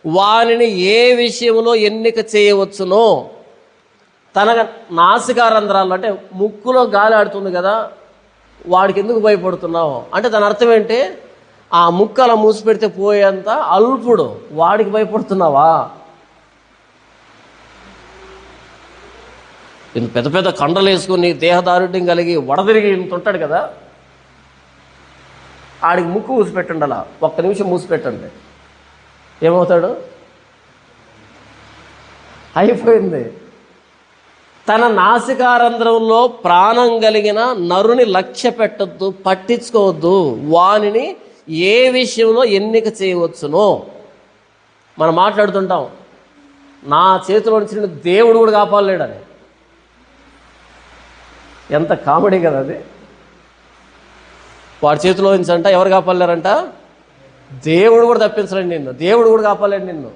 Speaker 1: వానిని ఏ విషయంలో ఎన్నిక చేయవచ్చునో. తన నాసికారంధ్రాలు అంటే ముక్కులో గాలి ఆడుతుంది కదా, వాడికి ఎందుకు భయపడుతున్నావు అంటే దాని అర్థం ఏంటి? ఆ ముక్కు అలా మూసిపెడితే పోయేంత అల్పుడు, వాడికి భయపడుతున్నావా? ఇంత పెద్ద పెద్ద కండలు వేసుకుని దేహదారుఢ్యం కలిగి వడదిరిగి ఇంత ఉంటాడు కదా, ఆడికి ముక్కు మూసిపెట్టండి. అలా ఒక్క నిమిషం మూసిపెట్టండి, ఏమవుతాడు? అయిపోయింది. తన నాసికారంధ్రంలో ప్రాణం కలిగిన నరుని లక్ష్య పెట్టద్దు, పట్టించుకోవద్దు, వానిని ఏ విషయంలో ఎన్నిక చేయవచ్చునో. మనం మాట్లాడుతుంటాం, నా చేతిలో నుంచి దేవుడు కూడా కాపాడలేడని. ఎంత కామెడీ కదా అది. వాడి చేతిలో నుంచి అంట ఎవరు కాపాడలేరంట? దేవుడు కూడా తప్పించలేడు నిన్ను, దేవుడు కూడా కాపాడలేడు నిన్ను.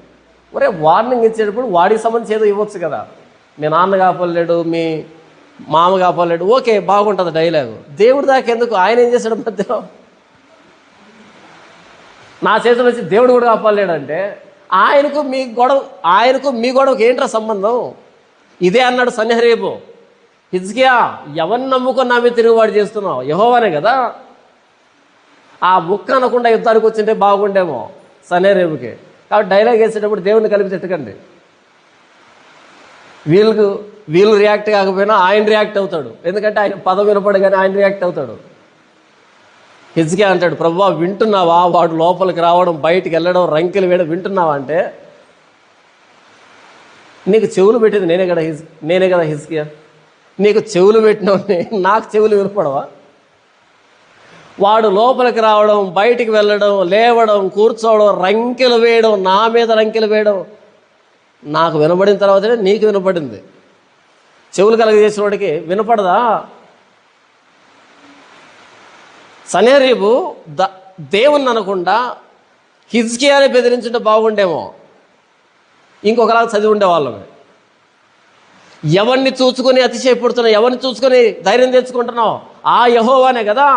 Speaker 1: ఒరే, వార్నింగ్ ఇచ్చేటప్పుడు వాడికి సంబంధించి ఏదో ఇవ్వచ్చు కదా. మీ నాన్న కాపాడలేడు, మీ మామ కాపాడలేడు, ఓకే బాగుంటుంది డైలాగు. దేవుడు దాకా ఎందుకు? ఆయన ఏం చేశాడు మధ్యలో? నా చేతిలో వచ్చి దేవుడు కూడా కాపాడలేడంటే ఆయనకు మీ గొడవకు ఏంట్రా సంబంధం? ఇదే అన్నాడు సన్హెరీబు. హిజ్కియా, ఎవరిని నమ్ముకొని నా మీద తిరుగుబాటు చేస్తున్నావు? యెహోవానే కదా. ఆ ముక్క అనకుండా యుద్ధానికి వచ్చింటే బాగుండేమో సనేరేపుకి. కాబట్టి డైలాగ్ వేసేటప్పుడు దేవుడిని కలిపి తిట్టకండి. వీళ్ళు రియాక్ట్ కాకపోయినా ఆయన రియాక్ట్ అవుతాడు. ఎందుకంటే ఆయన పదం వినపడగానే ఆయన రియాక్ట్ అవుతాడు. హిజ్కియా అంటాడు, ప్రభువా వింటున్నావా? వాడు లోపలికి రావడం, బయటికి వెళ్ళడం, రంకెలు వేయడం వింటున్నావా అంటే, నీకు చెవులు పెట్టింది నేనే కదా హిజ్కియా. నీకు చెవులు పెట్టినవని నాకు చెవులు వినపడవా? వాడు లోపలికి రావడం, బయటికి వెళ్ళడం, లేవడం, కూర్చోవడం, రంకెలు వేయడం, నా మీద రంకెలు వేయడం నాకు వినపడిన తర్వాతనే నీకు వినపడింది. చెవులు కలగజేసిన వాడికి వినపడదా? సనేరీబు దేవుణ్ణి అనకుండా హిజ్కియాని బెదిరించుంటే బాగుండేమో, ఇంకొకలా చదివి ఉండేవాళ్ళమే. ఎవరిని చూసుకొని అతిశయపడుతున్నావు, ఎవరిని చూసుకొని ధైర్యం తెచ్చుకుంటున్నావు? ఆ యెహోవానే కదా.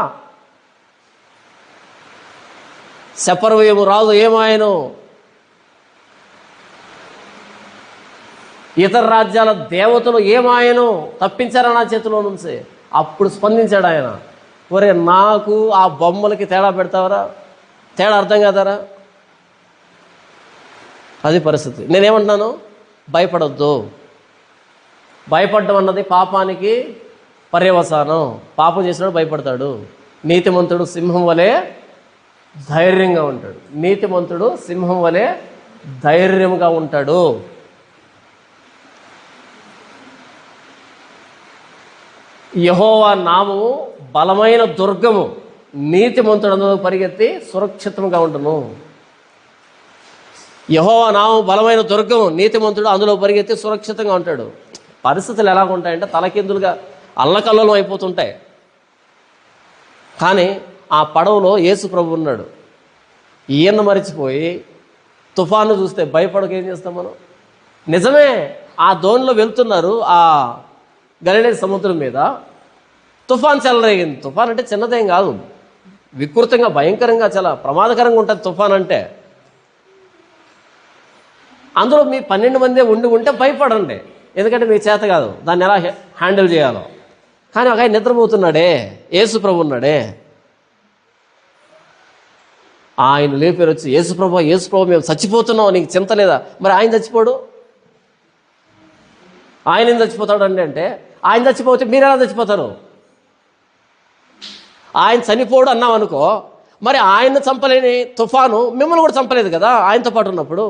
Speaker 1: శపర్వయము రాజు ఏమాయను, ఇతర రాజ్యాల దేవతలు ఏమాయను, తప్పించారా నా చేతిలో నుంచి? అప్పుడు స్పందించాడు ఆయన, ఒరే నాకు ఆ బొమ్మలకి తేడా పెడతావరా? తేడా అర్థం కాదారా? అది పరిస్థితి. నేనేమంటున్నాను, భయపడొద్దు. భయపడడం అన్నది పాపానికి పర్యవసానం. పాపం చేసినాడు భయపడతాడు. నీతిమంతుడు సింహం వలె ధైర్యంగా ఉంటాడు. నీతిమంతుడు సింహం వలె ధైర్యంగా ఉంటాడు. యెహోవా నామము బలమైన దుర్గము, నీతిమంతుడు అందులో పరిగెత్తి సురక్షితంగా ఉండును. యెహోవా నామము బలమైన దుర్గము, నీతిమంతుడు అందులో పరిగెత్తి సురక్షితంగా ఉంటాడు. పరిస్థితులు ఎలా ఉంటాయంటే తలకిందులుగా అల్లకల్లోలం అయిపోతుంటాయి. కానీ ఆ పడవలో యేసు ప్రభు ఉన్నాడు. ఈయన మరిచిపోయి తుఫాను చూస్తే భయపడక ఏం చేస్తాం మనం? నిజమే, ఆ దోణిలో వెళ్తున్నారు ఆ గలిలే సముద్రం మీద. తుఫాన్ చెలరేగింది. తుఫాన్ అంటే చిన్నదేం కాదు, వికృతంగా భయంకరంగా చాలా ప్రమాదకరంగా ఉంటుంది తుఫాన్ అంటే. అందులో మీ 12 మందే ఉంటే భయపడండి, ఎందుకంటే మీ చేత కాదు దాన్ని ఎలా హ్యాండిల్ చేయాలో. కానీ ఒక ఆయన నిద్రపోతున్నాడే, యేసు ప్రభు ఉన్నాడే, ఆయన లేపారు వచ్చి, యేసు ప్రభు మేము చచ్చిపోతున్నాం, నీకు చింత లేదా? మరి ఆయన చచ్చిపోడు, ఆయన ఏం చచ్చిపోతాడు అంటే ఆయన చచ్చిపోతే మీరు ఎలా చచ్చిపోతారు? ఆయన చనిపోడు అన్నాం అనుకో, మరి ఆయన్ని చంపలేని తుఫాను మిమ్మల్ని కూడా చంపలేదు కదా ఆయనతో పాటు ఉన్నప్పుడు.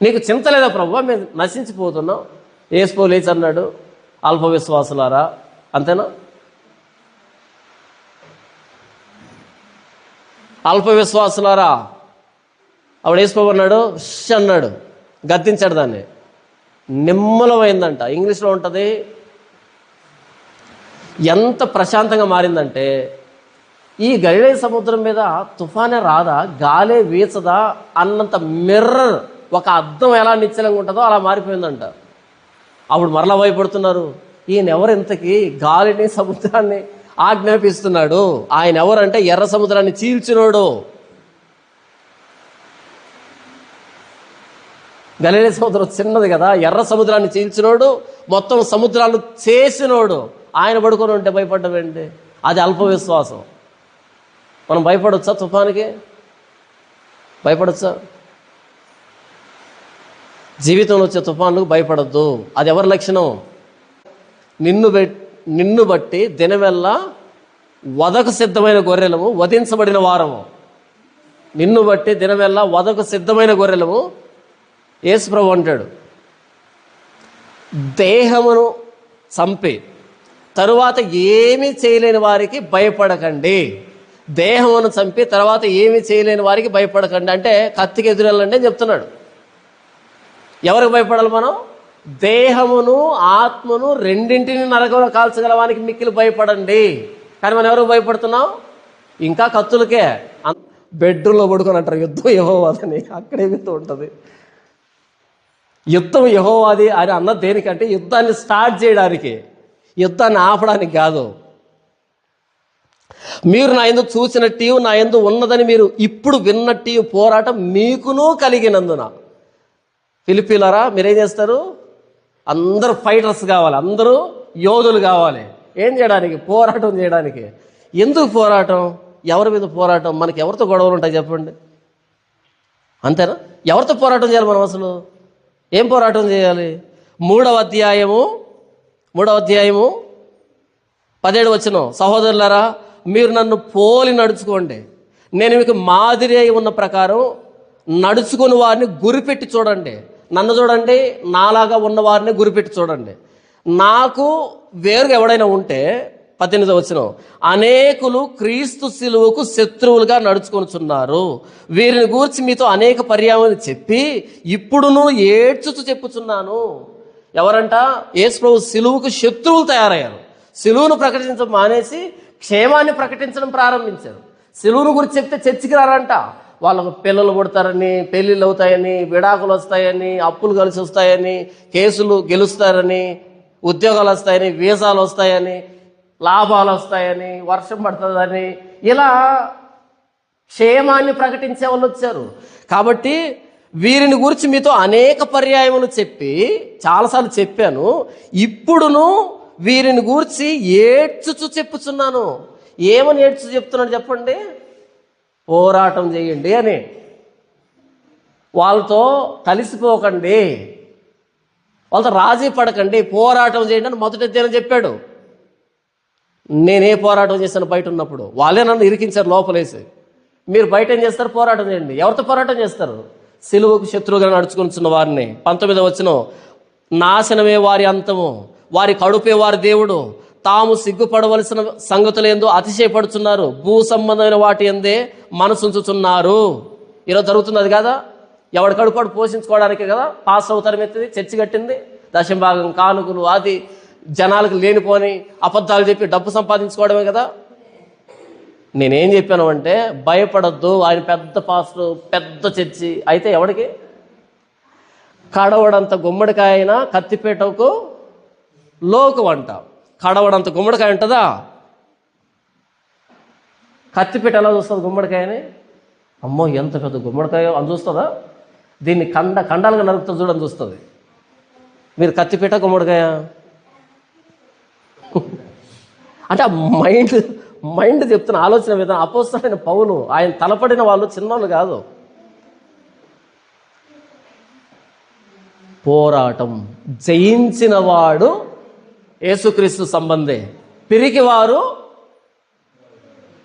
Speaker 1: నీకు చింత లేదా ప్రభువా, మేము నశించిపోతున్నాం? యేసు లేచి అన్నాడు, అల్ప విశ్వాసులారా. అంతేనా? అల్ప విశ్వాసులారా. అప్పుడు యేసు అన్నాడు, అన్నాడు, గద్దించాడు దాన్ని. నిమ్మలమైందంట. ఇంగ్లీష్లో ఉంటుంది, ఎంత ప్రశాంతంగా మారిందంటే, ఈ గలిలే సముద్రం మీద తుఫానే రాదా, గాలే వీచదా అన్నంత మిర్రర్, ఒక అద్దం ఎలా నిశ్చలంగా ఉంటుందో అలా మారిపోయిందంట. అప్పుడు మరలా భయపడుతున్నారు, ఈయన ఎవరు ఇంతకీ గాలిని సముద్రాన్ని ఆజ్ఞాపిస్తున్నాడు? ఆయన ఎవరంటే ఎర్ర సముద్రాన్ని చీల్చినోడు. గలిలే సముద్రం చిన్నది కదా, ఎర్ర సముద్రాన్ని చీల్చినోడు, మొత్తం సముద్రాలు చేసినోడు ఆయన పడుకొని ఉంటే భయపడ్డం ఏంటి? అది అల్ప విశ్వాసం. మనం భయపడొచ్చా? తుఫానికి భయపడొచ్చా? జీవితంలో వచ్చే తుఫాన్లకు భయపడద్దు. అది ఎవరి లక్షణం? నిన్ను బట్టి దినవెల్లా వదకు సిద్ధమైన గొర్రెలము, వధించబడిన వారము. నిన్ను బట్టి దినవెల్లా వదకు సిద్ధమైన గొర్రెలము యేసు ప్రభు అంటాడు. దేహమును చంపి తరువాత ఏమీ చేయలేని వారికి భయపడకండి. దేహమును చంపి తర్వాత ఏమీ చేయలేని వారికి భయపడకండి అంటే కత్తికి ఎదురెళ్ళండి అని చెప్తున్నాడు. ఎవరికి భయపడాలి మనం? దేహమును ఆత్మను రెండింటిని నరకంలో కాల్చగలవానికి మిక్కిలి భయపడండి. కానీ మనం ఎవరికి భయపడుతున్నాం? ఇంకా కత్తులకే. బెడ్రూమ్లో పడుకొని అంటారు యుద్ధం యెహోవాదని, అక్కడే యుద్ధం ఉంటుంది. యుద్ధం యెహోవాది అని అన్న దేనికంటే యుద్ధాన్ని స్టార్ట్ చేయడానికి, యుద్ధాన్ని ఆపడానికి కాదు. మీరు నా యందు చూసినట్టు నా యందు ఉన్నదని మీరు ఇప్పుడు విన్నట్టు పోరాటం మీకును కలిగినందున. ఫిలిప్పీలారా, మీరేం చేస్తారు? అందరూ ఫైటర్స్ కావాలి, అందరూ యోధులు కావాలి. ఏం చేయడానికి? పోరాటం చేయడానికి. ఎందుకు పోరాటం? ఎవరి మీద పోరాటం? మనకి ఎవరితో గొడవలు ఉంటాయి చెప్పండి? అంతేనా? ఎవరితో పోరాటం చేయాలి మనం అసలు? ఏం పోరాటం చేయాలి? 3వ అధ్యాయము 17 వచనం, సహోదరులారా మీరు నన్ను పోలి నడుచుకోండి, నేను మీకు మాదిరి అయి ఉన్న ప్రకారం నడుచుకుని వారిని గురిపెట్టి చూడండి. నన్ను చూడండి, నాలాగా ఉన్న వారిని గురిపెట్టి చూడండి. నాకు వేరుగా ఎవడైనా ఉంటే 18 వచనం, అనేకులు క్రీస్తు శిలువకు శత్రువులుగా నడుచుకొనుచున్నారు, వీరిని గూర్చి మీతో అనేక పర్యాయాలు చెప్పి ఇప్పుడును ఏడ్చుచు చెప్పుచున్నాను. ఎవరంట? యేసు ప్రభు శిలువకు శత్రువులు తయారయ్యారు. శిలువను ప్రకటించడం మానేసి క్షేమాన్ని ప్రకటించడం ప్రారంభించారు. శిలువను గురించి చెప్తే చర్చికి రారంట. వాళ్ళకు పిల్లలు పుడతారని, పెళ్ళిళ్ళు అవుతాయని, విడాకులు వస్తాయని, అప్పులు కలిసి వస్తాయని, కేసులు గెలుస్తారని, ఉద్యోగాలు వస్తాయని, వీసాలు వస్తాయని, లాభాలు వస్తాయని, వర్షం పడుతుందని, ఇలా క్షేమాన్ని ప్రకటించే వాళ్ళు వచ్చారు. కాబట్టి వీరిని గురించి మీతో అనేక పర్యాయములు చెప్పి, చాలాసార్లు చెప్పాను, ఇప్పుడును వీరిని గూర్చి ఏడ్చుచు చెప్పుచున్నాను. ఏమని ఏడ్చు చెప్తున్నాడు చెప్పండి? పోరాటం చేయండి అని. వాళ్ళతో కలిసిపోకండి, వాళ్ళతో రాజీ పడకండి, పోరాటం చేయండి అని మొదటి అధ్యాయం చెప్పాడు. నేనే పోరాటం చేశాను బయట ఉన్నప్పుడు? వాళ్ళే నన్ను ఇరికించారు లోపలేసి. మీరు బయట ఏం చేస్తారు? పోరాటం చేయండి. ఎవరితో పోరాటం చేస్తారు? సిలువకు శత్రువుగా నడుచుకుంటున్న వారిని. 19 వచనం, నాశనమే వారి అంతము, వారి కడుపే వారి దేవుడు, తాము సిగ్గుపడవలసిన సంగతులేందో అతిశయపడుచున్నారు, భూ సంబంధమైన వాటి ఎందే మనసుంచుచున్నారు. ఈరోజు జరుగుతుంది అది కదా. ఎవడి కడుపాడు పోషించుకోవడానికే కదా పాస్ అవుతారు మెత్తది చర్చి కట్టింది. దశంభాగం, కానుకలు, అది జనాలకు లేనిపోని అబద్ధాలు చెప్పి డబ్బు సంపాదించుకోవడమే కదా. నేనేం చెప్పాను అంటే, భయపడద్దు, ఆయన పెద్ద పాస్టర్, పెద్ద చర్చి అయితే ఎవడికి? కడవడంత గుమ్మడికాయ అయినా కత్తిపేటకు లోకు అంట. కడవడంత గుమ్మడికాయ ఉంటుందా? కత్తిపేట ఎలా చూస్తుంది గుమ్మడికాయని? అమ్మో ఎంత పెద్ద గుమ్మడికాయ అని చూస్తుందా? దీన్ని ఖండాలుగా నరుకుతుంది చూడని చూస్తుంది. మీరు కత్తిపేట గుమ్మడికాయ అంటే ఆ మైండ్ చెప్తున్న ఆలోచన విధానం. అపోస్తలుడైన పౌలు, ఆయన తలపడిన వాళ్ళు చిన్నోళ్ళు కాదు. పోరాటం జయించిన వాడు యేసుక్రీస్తు సంబంధే, పిరికివారు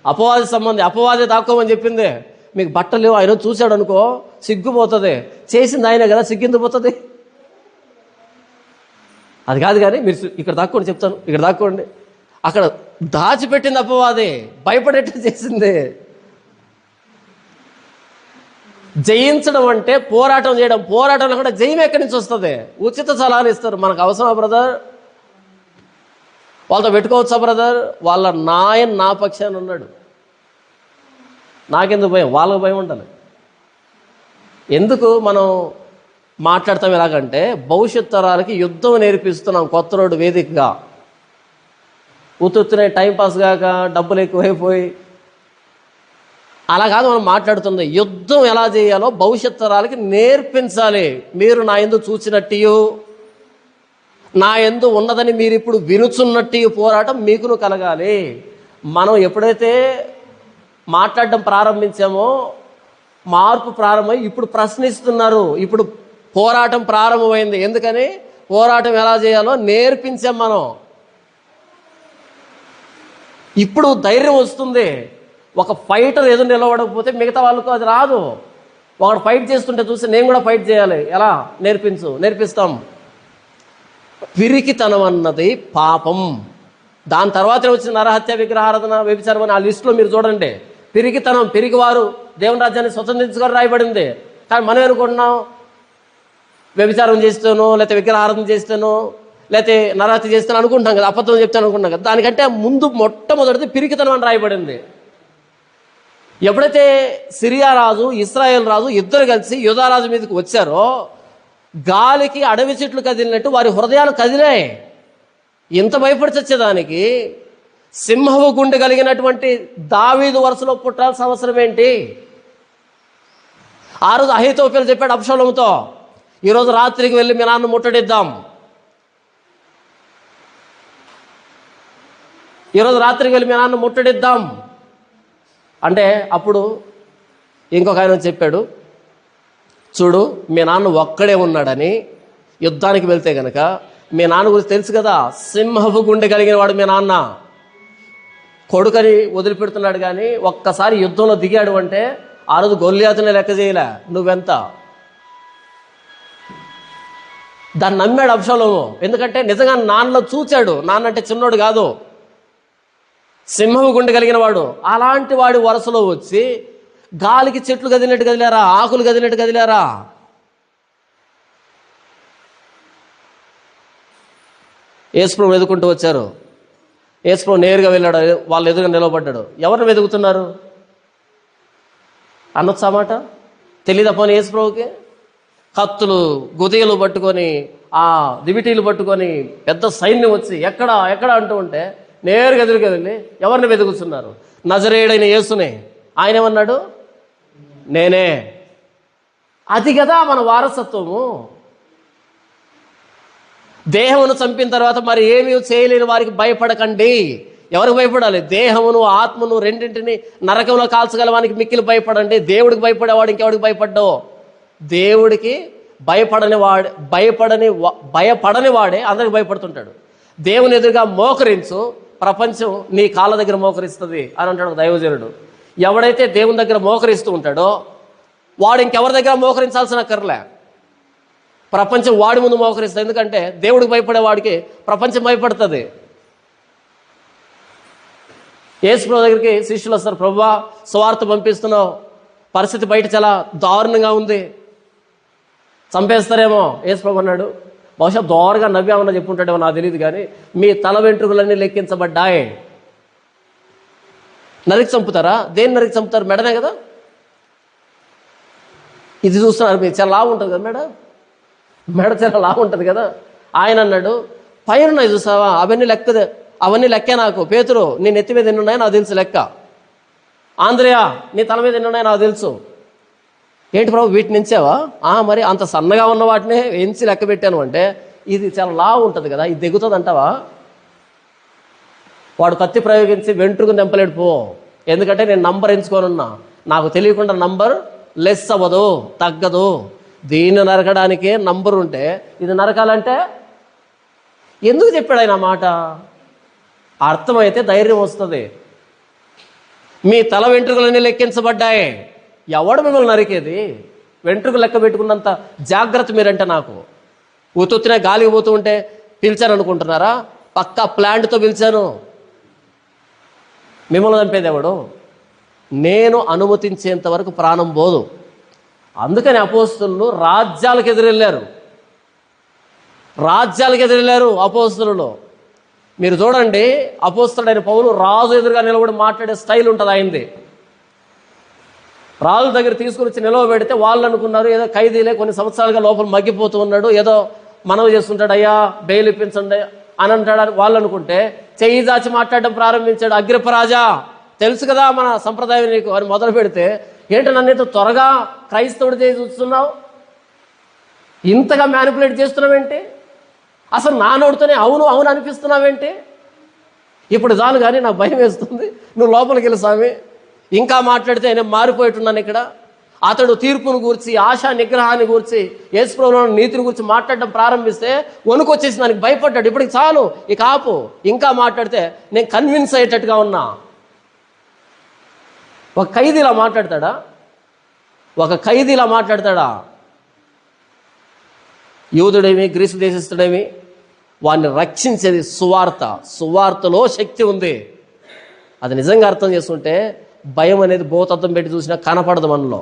Speaker 1: అపవాది సంబంధి. అపవాది దాక్కోమని చెప్పిందే. మీకు బట్టలు లేవు, ఆయన చూశాడు అనుకో సిగ్గుపోతుంది. చేసింది ఆయనే కదా, సిగ్గిందిపోతుంది. అది కాదు కానీ మీరు ఇక్కడ దాక్కోండి, చెప్తాను, ఇక్కడ దాక్కోండి. అక్కడ దాచిపెట్టింది అపవాది, భయపడేట్టు చేసింది. జయించడం అంటే పోరాటం చేయడం. పోరాటంలో కూడా జయం ఎక్కడి నుంచి వస్తుంది? ఉచిత సలహాలు ఇస్తారు. మనకు అవసరమా బ్రదర్? వాళ్ళతో పెట్టుకోవచ్చా బ్రదర్? వాళ్ళ నాయన నా పక్షాన ఉన్నాడు, నాకెందుకు భయం? వాళ్ళకు భయం ఉండాలి. ఎందుకు మనం మాట్లాడతాం ఎలాగంటే, భవిష్యత్ తరాలకి యుద్ధం నేర్పిస్తున్నాం కొత్త రోడ్డు వేదికగా. ఉత్తునే టైంపాస్ కాక డబ్బులు ఎక్కువైపోయి అలా కాదు మనం మాట్లాడుతుంది. యుద్ధం ఎలా చేయాలో భవిష్యత్ తరాలకి నేర్పించాలి. మీరు నా యందు చూచినట్టు, నా యందు ఉన్నదని మీరు ఇప్పుడు వినుచున్నట్టు పోరాటం మీకును కలగాలి. మనం ఎప్పుడైతే మాట్లాడడం ప్రారంభించామో మార్పు ప్రారంభమై ఇప్పుడు ప్రశ్నిస్తున్నారు. ఇప్పుడు పోరాటం ప్రారంభమైంది. ఎందుకని? పోరాటం ఎలా చేయాలో నేర్పించాం మనం. ఇప్పుడు ధైర్యం వస్తుంది. ఒక ఫైటర్ ఎదురు నిలబడకపోతే మిగతా వాళ్ళకు అది రాదు. ఒకడు ఫైట్ చేస్తుంటే చూసి నేను కూడా ఫైట్ చేయాలి. ఎలా? నేర్పిస్తాం. పిరికితనం అన్నది పాపం. దాని తర్వాతే వచ్చిన నరహత్య, విగ్రహారాధన, వ్యభిచారం అని ఆ లిస్టులో మీరు చూడండి. పిరికితనం, పిరికివారు దేవుని రాజ్యాన్ని స్వతంత్రించుకొని రాయబడింది. కానీ మనం అనుకుంటున్నాం వ్యభిచారం చేస్తానో, లేకపోతే విగ్రహారాధన చేస్తానో, లేకపోతే నరహత్య చేస్తాను అనుకుంటాం కదా, అబద్ధం చెప్తాను అనుకుంటాం కదా. దానికంటే ముందు మొట్టమొదటిది పిరికితనం అని రాయబడింది. ఎప్పుడైతే సిరియా రాజు, ఇశ్రాయేల్ రాజు ఇద్దరు కలిసి యూదారాజు మీదకి వచ్చారో, గాలికి అడవి చెట్లు కదిలినట్టు వారి హృదయాలు కదిలాయి. ఇంత భయపడి చచ్చేదానికి సింహపు గుండె కలిగినటువంటి దావీదు వరుసలో పుట్టాల్సిన అవసరం ఏంటి? ఆ రోజు అహీతోఫెలు చెప్పాడు అబ్షాలోముతో, ఈరోజు రాత్రికి వెళ్ళి మీ నాన్న ముట్టడిద్దాం, ఈరోజు రాత్రికి వెళ్ళి మీ నాన్న ముట్టడిద్దాం. అంటే అప్పుడు ఇంకొక ఆయన చెప్పాడు, చూడు మీ నాన్న ఒక్కడే ఉన్నాడని, యుద్ధానికి వెళ్తే గనక మీ నాన్న గురించి తెలుసు కదా, సింహపు గుండె కలిగిన వాడు మీ నాన్న, కొడుకని వదిలిపెడుతున్నాడు. కానీ ఒక్కసారి యుద్ధంలో దిగాడు అంటే ఆ రోజు గొల్లియాతునే లెక్క చేయలే, నువ్వెంత. దాన్ని నమ్మాడు అబ్షాలోము. ఎందుకంటే నిజంగా నాన్నలో చూచాడు, నాన్న అంటే చిన్నోడు కాదు, సింహపు గుండె కలిగిన వాడు. అలాంటి వాడి వరుసలో వచ్చి గాలికి చెట్లు కదిలినట్టు కదిలారా, ఆకులు కదిలినట్టు కదిలారా? యేసుప్రభుని వెతుకుంటూ వచ్చారు. యేసుప్రభు నేరుగా వెళ్ళాడు, వాళ్ళు ఎదురుగా నిలబడ్డాడు. ఎవరిని వెతుకుతున్నారు అనొచ్చా మాట? తెలీదా పోనీ యేసుప్రభుకి? కత్తులు గుదియలు పట్టుకొని, ఆ దివిటీలు పట్టుకొని పెద్ద సైన్యం వచ్చి ఎక్కడ ఎక్కడ అంటూ ఉంటే నేరుగా ఎదురుగా వెళ్ళి ఎవరిని వెతుకుతున్నారు? నజరేయుడైన యేసునే. ఆయన ఏమన్నాడు? నేనే. అది కదా మన వారసత్వము. దేహమును చంపిన తర్వాత మరి ఏమీ చేయలేని వారికి భయపడకండి. ఎవరికి భయపడాలి? దేహమును ఆత్మను రెండింటిని నరకంలో కాల్చగలవానికి మిక్కిలి భయపడండి. దేవుడికి భయపడేవాడు ఇంకెవడికి భయపడ్డో? దేవుడికి భయపడని వాడే అందరికి భయపడుతుంటాడు. దేవుని ఎదురుగా మోకరించు, ప్రపంచం నీ కాళ్ళ దగ్గర మోకరిస్తుంది అని అంటాడు దైవజనుడు. ఎవడైతే దేవుని దగ్గర మోకరిస్తూ ఉంటాడో వాడు ఇంకెవరి దగ్గర మోకరించాల్సిన అక్కర్లే. ప్రపంచం వాడి ముందు మోకరిస్తుంది. ఎందుకంటే దేవుడికి భయపడే వాడికి ప్రపంచం భయపడుతుంది. యేసుప్రభు దగ్గరికి శిష్యులు వస్తారు, ప్రభువా సువార్త పంపిస్తున్నావు, పరిస్థితి బయట చాలా దారుణంగా ఉంది, చంపేస్తారేమో. యేసుప్రభు అన్నాడు, బహుశా దోరగా నవ్వామన్నా చెప్పుంటాడేమో నాకు తెలియదు, కానీ మీ తల వెంట్రుకలన్నీ లెక్కించబడ్డాయి. నరికి చంపుతారా? దేన్ని నరికి చంపుతారు? మెడనే కదా. ఇది చూస్తున్నారు మీరు, చాలా లావు ఉంటుంది కదా మెడ చాలా లావు ఉంటుంది కదా. ఆయన అన్నాడు, పైన ఉన్నాయి చూసావా, అవన్నీ లెక్కే నాకు. పేతురు నీ నెత్తి మీద ఎన్ని ఉన్నాయో నాకు తెలుసు లెక్క. ఆంధ్రయా నీ తల మీద ఎన్ని ఉన్నాయో నాకు తెలుసు. ఏంటి ప్రభు వీటిని ఎంచావా? మరి అంత సన్నగా ఉన్న వాటినే ఎంచి లెక్క పెట్టాను అంటే ఇది చాలా లావు ఉంటుంది కదా, ఇది దిగుతుంది అంటావా? వాడు కత్తి ప్రయోగించి వెంట్రుకు నింపలేడు పో. ఎందుకంటే నేను నంబర్ ఎంచుకోనున్నా, నాకు తెలియకుండా నంబర్ లెస్ అవ్వదు, తగ్గదు. దీన్ని నరకడానికే నంబర్ ఉంటే ఇది నరకాలంటే ఎందుకు చెప్పాడు ఆయన మాట? అర్థమైతే ధైర్యం వస్తుంది. మీ తల వెంట్రుకలన్నీ లెక్కించబడ్డాయి. ఎవడు మిమ్మల్ని నరికేది? వెంట్రుకలు లెక్క పెట్టుకున్నంత జాగ్రత్త మీరంటే నాకు. ఉత్తునే గాలికి పోతూ ఉంటే పిలిచాను అనుకుంటున్నారా? పక్కా ప్లాంట్తో పిలిచాను. మిమ్మల్ని చంపేది ఎవడు? నేను అనుమతించేంత వరకు ప్రాణం పోదు. అందుకని అపోస్తలులు రాజ్యాలకు ఎదురెళ్ళారు అపోస్తలులు. మీరు చూడండి, అపోస్తలుడైన పౌలు రాజు ఎదురుగా నిలబడి మాట్లాడే స్టైల్ ఉంటుంది ఆయనది. రాజు దగ్గర తీసుకుని వచ్చి నిలవబెడితే వాళ్ళు అనుకున్నారు ఏదో ఖైదీలే, కొన్ని సంవత్సరాలుగా లోపల మగ్గిపోతూ ఉన్నాడు, ఏదో మనవి చేస్తుంటాడు, అయ్యా బెయిల్ ఇప్పించండి అని అంటాడు వాళ్ళు అనుకుంటే, చెయ్యి దాచి మాట్లాడడం ప్రారంభించాడు. అగ్రిపరాజా, తెలుసు కదా మన సంప్రదాయం నీకు అని మొదలు పెడితే, ఏంటి నన్ను ఇంత త్వరగా క్రైస్తవుడు చేసి చూస్తున్నావు, ఇంతగా మ్యానిపులేట్ చేస్తున్నావేంటి, అసలు నా నోటితోనే అవును అవును అనిపిస్తున్నావేంటి? ఇప్పుడు చాలు కానీ నాకు భయం వేస్తుంది, నువ్వు లోపలికి వెళ్ళి స్వామి, ఇంకా మాట్లాడితే నేను మారిపోయేట్టున్నాను ఇక్కడ. అతడు తీర్పును గూర్చి, ఆశా నిగ్రహాన్ని గూర్చి, యేసుప్రభువులో నీతిని గురించి మాట్లాడడం ప్రారంభిస్తే వణుకొచ్చేసి దానికి భయపడ్డాడు. ఇప్పటికి చాలు, ఇక ఆపు, ఇంకా మాట్లాడితే నేను కన్విన్స్ అయ్యేటట్టుగా ఉన్నా. ఒక ఖైదీ ఇలా మాట్లాడతాడా? యూదుడేమి గ్రీసు దేశస్థుడేమి వాడిని రక్షించేది సువార్తలో శక్తి ఉంది. అది నిజంగా అర్థం చేసుకుంటే భయం అనేది భూతత్వం పెట్టి చూసినా కనపడదు మనలో.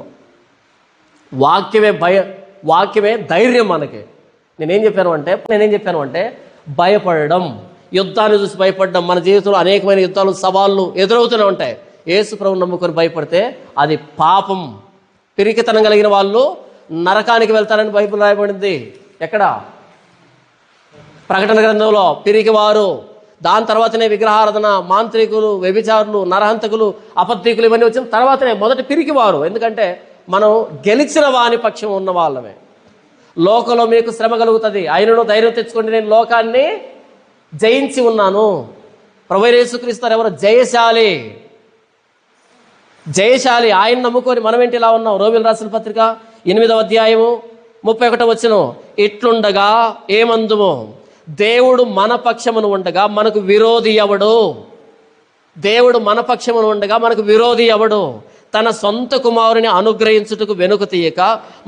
Speaker 1: వాక్యమే ధైర్యం మనకి. నేనేం చెప్పాను అంటే భయపడడం, యుద్ధాన్ని చూసి భయపడడం. మన జీవితంలో అనేకమైన యుద్ధాలు, సవాళ్ళు ఎదురవుతూనే ఉంటాయి. యేసు ప్రభువుని నమ్ముకొని భయపడితే అది పాపం. పిరికితనం కలిగిన వాళ్ళు నరకానికి వెళ్తారని బైబిల్ రాయబడింది. ఎక్కడ? ప్రకటన గ్రంథంలో పిరికివారు, దాని తర్వాతనే విగ్రహారాధన, మాంత్రికులు, వ్యభిచారులు, నరహంతకులు, అబద్ధికులు, ఇవన్నీ వచ్చిన తర్వాతనే మొదటి పిరికివారు. ఎందుకంటే మనం గెలిచిన వాని పక్షం ఉన్న వాళ్ళమే. లోకంలో మీకు శ్రమ కలుగుతుంది, అయినను ధైర్యం తెచ్చుకోండి, నేను లోకాన్ని జయించి ఉన్నాను. ప్రభువైన యేసుక్రీస్తు ఎవరు? జయశాలి. జయశాలి, ఆయన నమ్ముకొని మనం ఏంటి ఇలా ఉన్నాం? రోమిల్ రాసిన పత్రిక 8వ అధ్యాయము 31వ వచనం, ఇట్లుండగా ఏమందుము, దేవుడు మన పక్షమును ఉండగా మనకు విరోధి ఎవడు? దేవుడు మన పక్షమును ఉండగా మనకు విరోధి ఎవడు? తన సొంత కుమారుని అనుగ్రహించుటకు వెనుక తీయక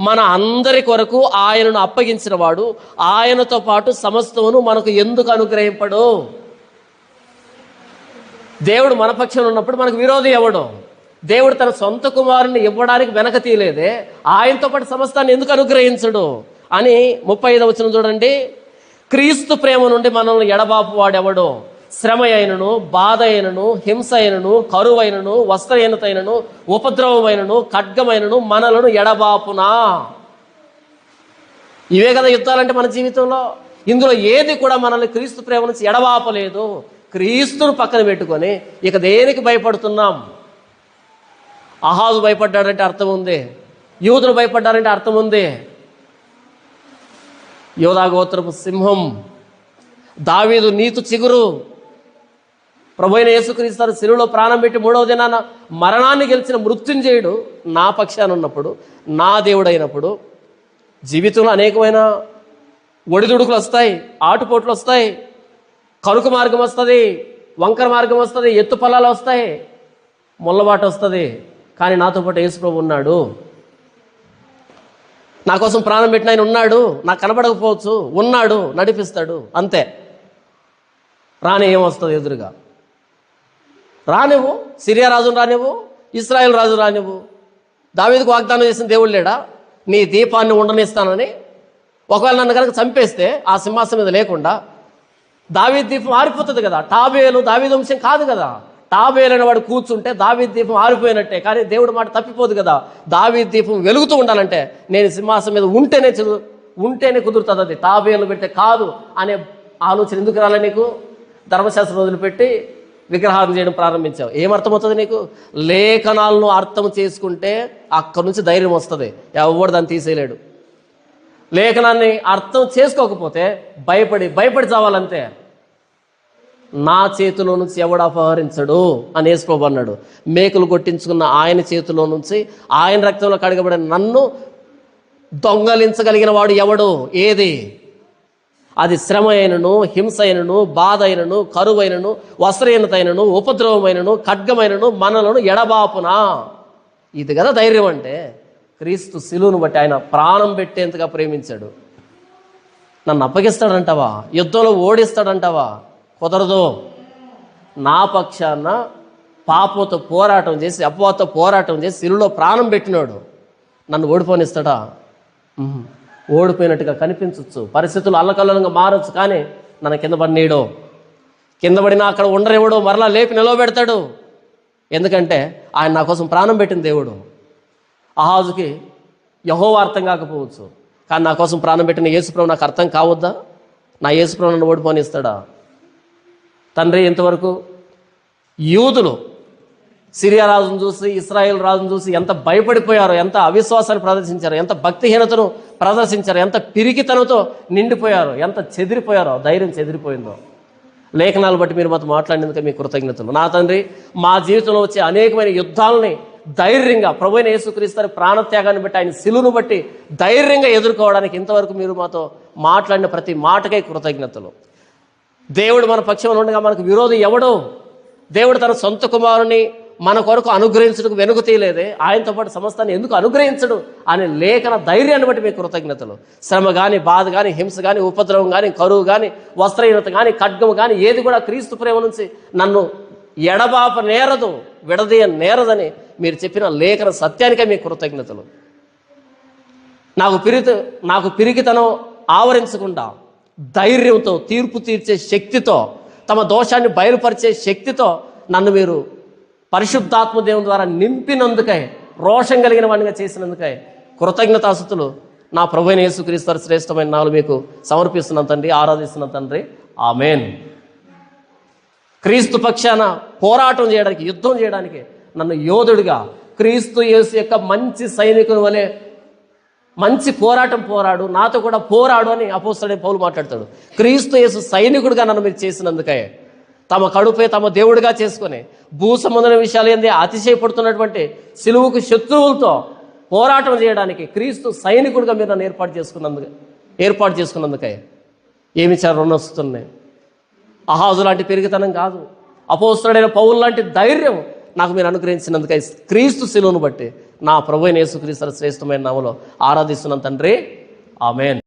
Speaker 1: మన అందరి కొరకు ఆయనను అప్పగించిన వాడు ఆయనతో పాటు సమస్తమును మనకు ఎందుకు అనుగ్రహింపడు? దేవుడు మన పక్షంలో ఉన్నప్పుడు మనకు విరోధి ఎవడు? దేవుడు తన సొంత కుమారుని ఇవ్వడానికి వెనక తీయలేదే, ఆయనతో పాటు సమస్తాన్ని ఎందుకు అనుగ్రహించడు అని 35వ వచనం చూడండి. క్రీస్తు ప్రేమ నుండి మనల్ని ఎడబాపు వాడెవడు? శ్రమ అయినను, బాధ అయినను, హింస అయినను, కరువైనను, వస్త్రహీనతైనను, ఉపద్రవమైనను, ఖడ్గమైనను మనలను ఎడబాపునా. ఇవే కదా యుద్ధాలంటే మన జీవితంలో. ఇందులో ఏది కూడా మనల్ని క్రీస్తు ప్రేమ నుంచి ఎడబాపలేదు. క్రీస్తును పక్కన పెట్టుకొని ఇక దేనికి భయపడుతున్నాం? అహాజు భయపడ్డాడంటే అర్థం ఉంది, యూదులు భయపడ్డారంటే అర్థం ఉంది. యోధా గోత్రపు సింహం, దావీదు నీతు చిగురు, ప్రభువైన యేసుక్రీస్తు శిలువలో ప్రాణం పెట్టి 3వ దినాన మరణాన్ని గెలిచిన మృత్యుంజయుడు నా పక్షాన ఉన్నప్పుడు, నా దేవుడు అయినప్పుడు జీవితంలో అనేకమైన ఒడిదుడుకులు వస్తాయి, ఆటుపోట్లు వస్తాయి, కరుకు మార్గం వస్తుంది, వంకర మార్గం వస్తుంది, ఎత్తు పొలాలు వస్తాయి, ముళ్ళబాటు వస్తుంది. కానీ నాతో పాటు యేసు ప్రభు ఉన్నాడు, నా కోసం ప్రాణం పెట్టిన ఆయన ఉన్నాడు. నాకు కనబడకపోవచ్చు, ఉన్నాడు, నడిపిస్తాడు. అంతే. రాని ఏమొస్తుంది ఎదురుగా? రానివ్వు. సిరియా రాజును రానివ్వు, ఇశ్రాయేల్ రాజు రానివ్వు. దావీదుకు వాగ్దానం చేసిన దేవుడు లేడా నీ దీపాన్ని ఉండనిస్తానని? ఒకవేళ నన్ను కనుక చంపేస్తే ఆ సింహాసనం మీద లేకుండా దావీదు దీపం ఆరిపోతుంది కదా. టాబేలు దావీదు వంశం కాదు కదా. టాబేలు అనే వాడు కూర్చుంటే దావీదు దీపం ఆరిపోయినట్టే. కానీ దేవుడు మాట తప్పిపోదు కదా. దావీదు దీపం వెలుగుతూ ఉండాలంటే నేను సింహాసనం మీద ఉంటేనే కుదురుతుంది. అది టాబేలు పెడితే కాదు అనే ఆలోచన ఎందుకు రాలే నీకు? ధర్మశాస్త్రం వదిలిపెట్టి విగ్రహాన్ని చేయడం ప్రారంభించావు. ఏమర్థమవుతుంది నీకు? లేఖనాలను అర్థం చేసుకుంటే అక్కడి నుంచి ధైర్యం వస్తుంది. ఎవడు దాన్ని తీసేయలేడు. లేఖనాన్ని అర్థం చేసుకోకపోతే భయపడి చావాలంతే. నా చేతిలో నుంచి ఎవడు అపహరించడు అని యేసు ప్రభువు అన్నాడు. మేకులు కొట్టించుకున్న ఆయన చేతిలో నుంచి, ఆయన రక్తంలో కడగబడిన నన్ను దొంగలించగలిగిన వాడు ఎవడు? ఏది? అది శ్రమ అయినను, హింస అయినను, బాధ అయినను, కరువైనను, వస్త్రహీనతైనను, ఉపద్రవమైనను, ఖడ్గమైనను మనలను ఎడబాపునా. ఇది కదా ధైర్యం అంటే. క్రీస్తు శిలువను బట్టి ఆయన ప్రాణం పెట్టేంతగా ప్రేమించాడు. నన్ను అప్పగిస్తాడంటావా? యుద్ధంలో ఓడిస్తాడంటావా? కుదరదు. నా పక్షాన పాపంతో పోరాటం చేసి, అపవాదతో పోరాటం చేసి శిలువలో ప్రాణం పెట్టినాడు. నన్ను ఓడిపోనిస్తాడా? ఓడిపోయినట్టుగా కనిపించవచ్చు, పరిస్థితులు అల్లకల్లంగా మారచ్చు, కానీ నన్ను కింద పడినీయడో, కింద పడినా అక్కడ ఉండరేవాడో మరలా లేపి నిలవబెడతాడు. ఎందుకంటే ఆయన నా కోసం ప్రాణం పెట్టిన దేవుడు. అహాజుకి యెహోవా అర్థం కాకపోవచ్చు, కానీ నా కోసం ప్రాణం పెట్టిన యేసుప్రభు నాకు అర్థం కావద్దా? నా యేసుప్రభు నన్ను ఓడిపోనిస్తాడా? తండ్రి, ఇంతవరకు యూదులు సిరియా రాజును చూసి, ఇశ్రాయేల్ రాజును చూసి ఎంత భయపడిపోయారో, ఎంత అవిశ్వాసాన్ని ప్రదర్శించారో, ఎంత భక్తిహీనతను ప్రదర్శించారో, ఎంత పిరికితనంతో నిండిపోయారో, ఎంత చెదిరిపోయారో, ధైర్యం చెదిరిపోయిందో. లేఖనాలు బట్టి మీరు మాతో మాట్లాడినందుకు మీ కృతజ్ఞతలు. నా తండ్రి, మా జీవితంలో వచ్చే అనేకమైన యుద్ధాలని ధైర్యంగా ప్రభువైన యేసుక్రీస్తు ప్రాణత్యాగాన్ని బట్టి, ఆయన శిలువను బట్టి ధైర్యంగా ఎదుర్కోవడానికి ఇంతవరకు మీరు మాతో మాట్లాడిన ప్రతి మాటకై కృతజ్ఞతలు. దేవుడు మన పక్షంలో ఉండగా మనకు విరోధి ఎవడో? దేవుడు తన సొంత కుమారుని మన కొరకు అనుగ్రహించడానికి వెనుక తీయలేదే, ఆయనతో పాటు సమస్తాన్ని ఎందుకు అనుగ్రహించడు అనే లేఖన ధైర్యాన్ని బట్టి మీకు కృతజ్ఞతలు. శ్రమ కానీ, బాధ కానీ, హింస కానీ, ఉపద్రవం కానీ, కరువు కానీ, వస్త్రహీనత కానీ, ఖడ్గము కానీ ఏది కూడా క్రీస్తు ప్రేమ నుంచి నన్ను ఎడబాప నేరదు, విడదీయ నేరదని మీరు చెప్పిన లేఖన సత్యానికే మీకు కృతజ్ఞతలు. నాకు పిరికితనం ఆవరించకుండా ధైర్యంతో, తీర్పు తీర్చే శక్తితో, తమ దోషాన్ని బయలుపరిచే శక్తితో నన్ను మీరు పరిశుద్ధాత్మ దేవుని ద్వారా నింపినందుకై, రోషం కలిగిన వాడిగా చేసినందుకై కృతజ్ఞతాస్తుతులు నా ప్రభువైన యేసుక్రీస్తు శ్రేష్టమైన నాలుగు మీకు సమర్పిస్తున్నాను తండ్రి, ఆరాధిస్తున్నాను తండ్రి. ఆమేన్. క్రీస్తు పక్షాన పోరాటం చేయడానికి, యుద్ధం చేయడానికి నన్ను యోధుడిగా, క్రీస్తు యేసు యొక్క మంచి సైనికుని వలె మంచి పోరాటం పోరాడు, నాతో కూడా పోరాడు అని అపోస్తలుడైన పౌలు మాట్లాడతాడు. క్రీస్తు యేసు సైనికుడిగా నన్ను మీరు చేసినందుకే తమ కడుపే తమ దేవుడిగా చేసుకొని భూ సంబంధమైన విషయాలు ఏంది అతిశయపడుతున్నటువంటి సిలువకు శత్రువులతో పోరాటం చేయడానికి క్రీస్తు సైనికుడిగా మీరు నన్ను ఏర్పాటు చేసుకున్నందుకే ఏమి రుణొస్తున్నాయి. అహాజు లాంటి పెరిగితనం కాదు, అపోస్తలుడైన పౌలు లాంటి ధైర్యం నాకు మీరు అనుగ్రహించినందుకై క్రీస్తు శిలువను బట్టి నా ప్రభువైన యేసుక్రీస్తు శ్రేష్టమైన నామములో ఆరాధిస్తున్నాను తండ్రి. ఆమేన్.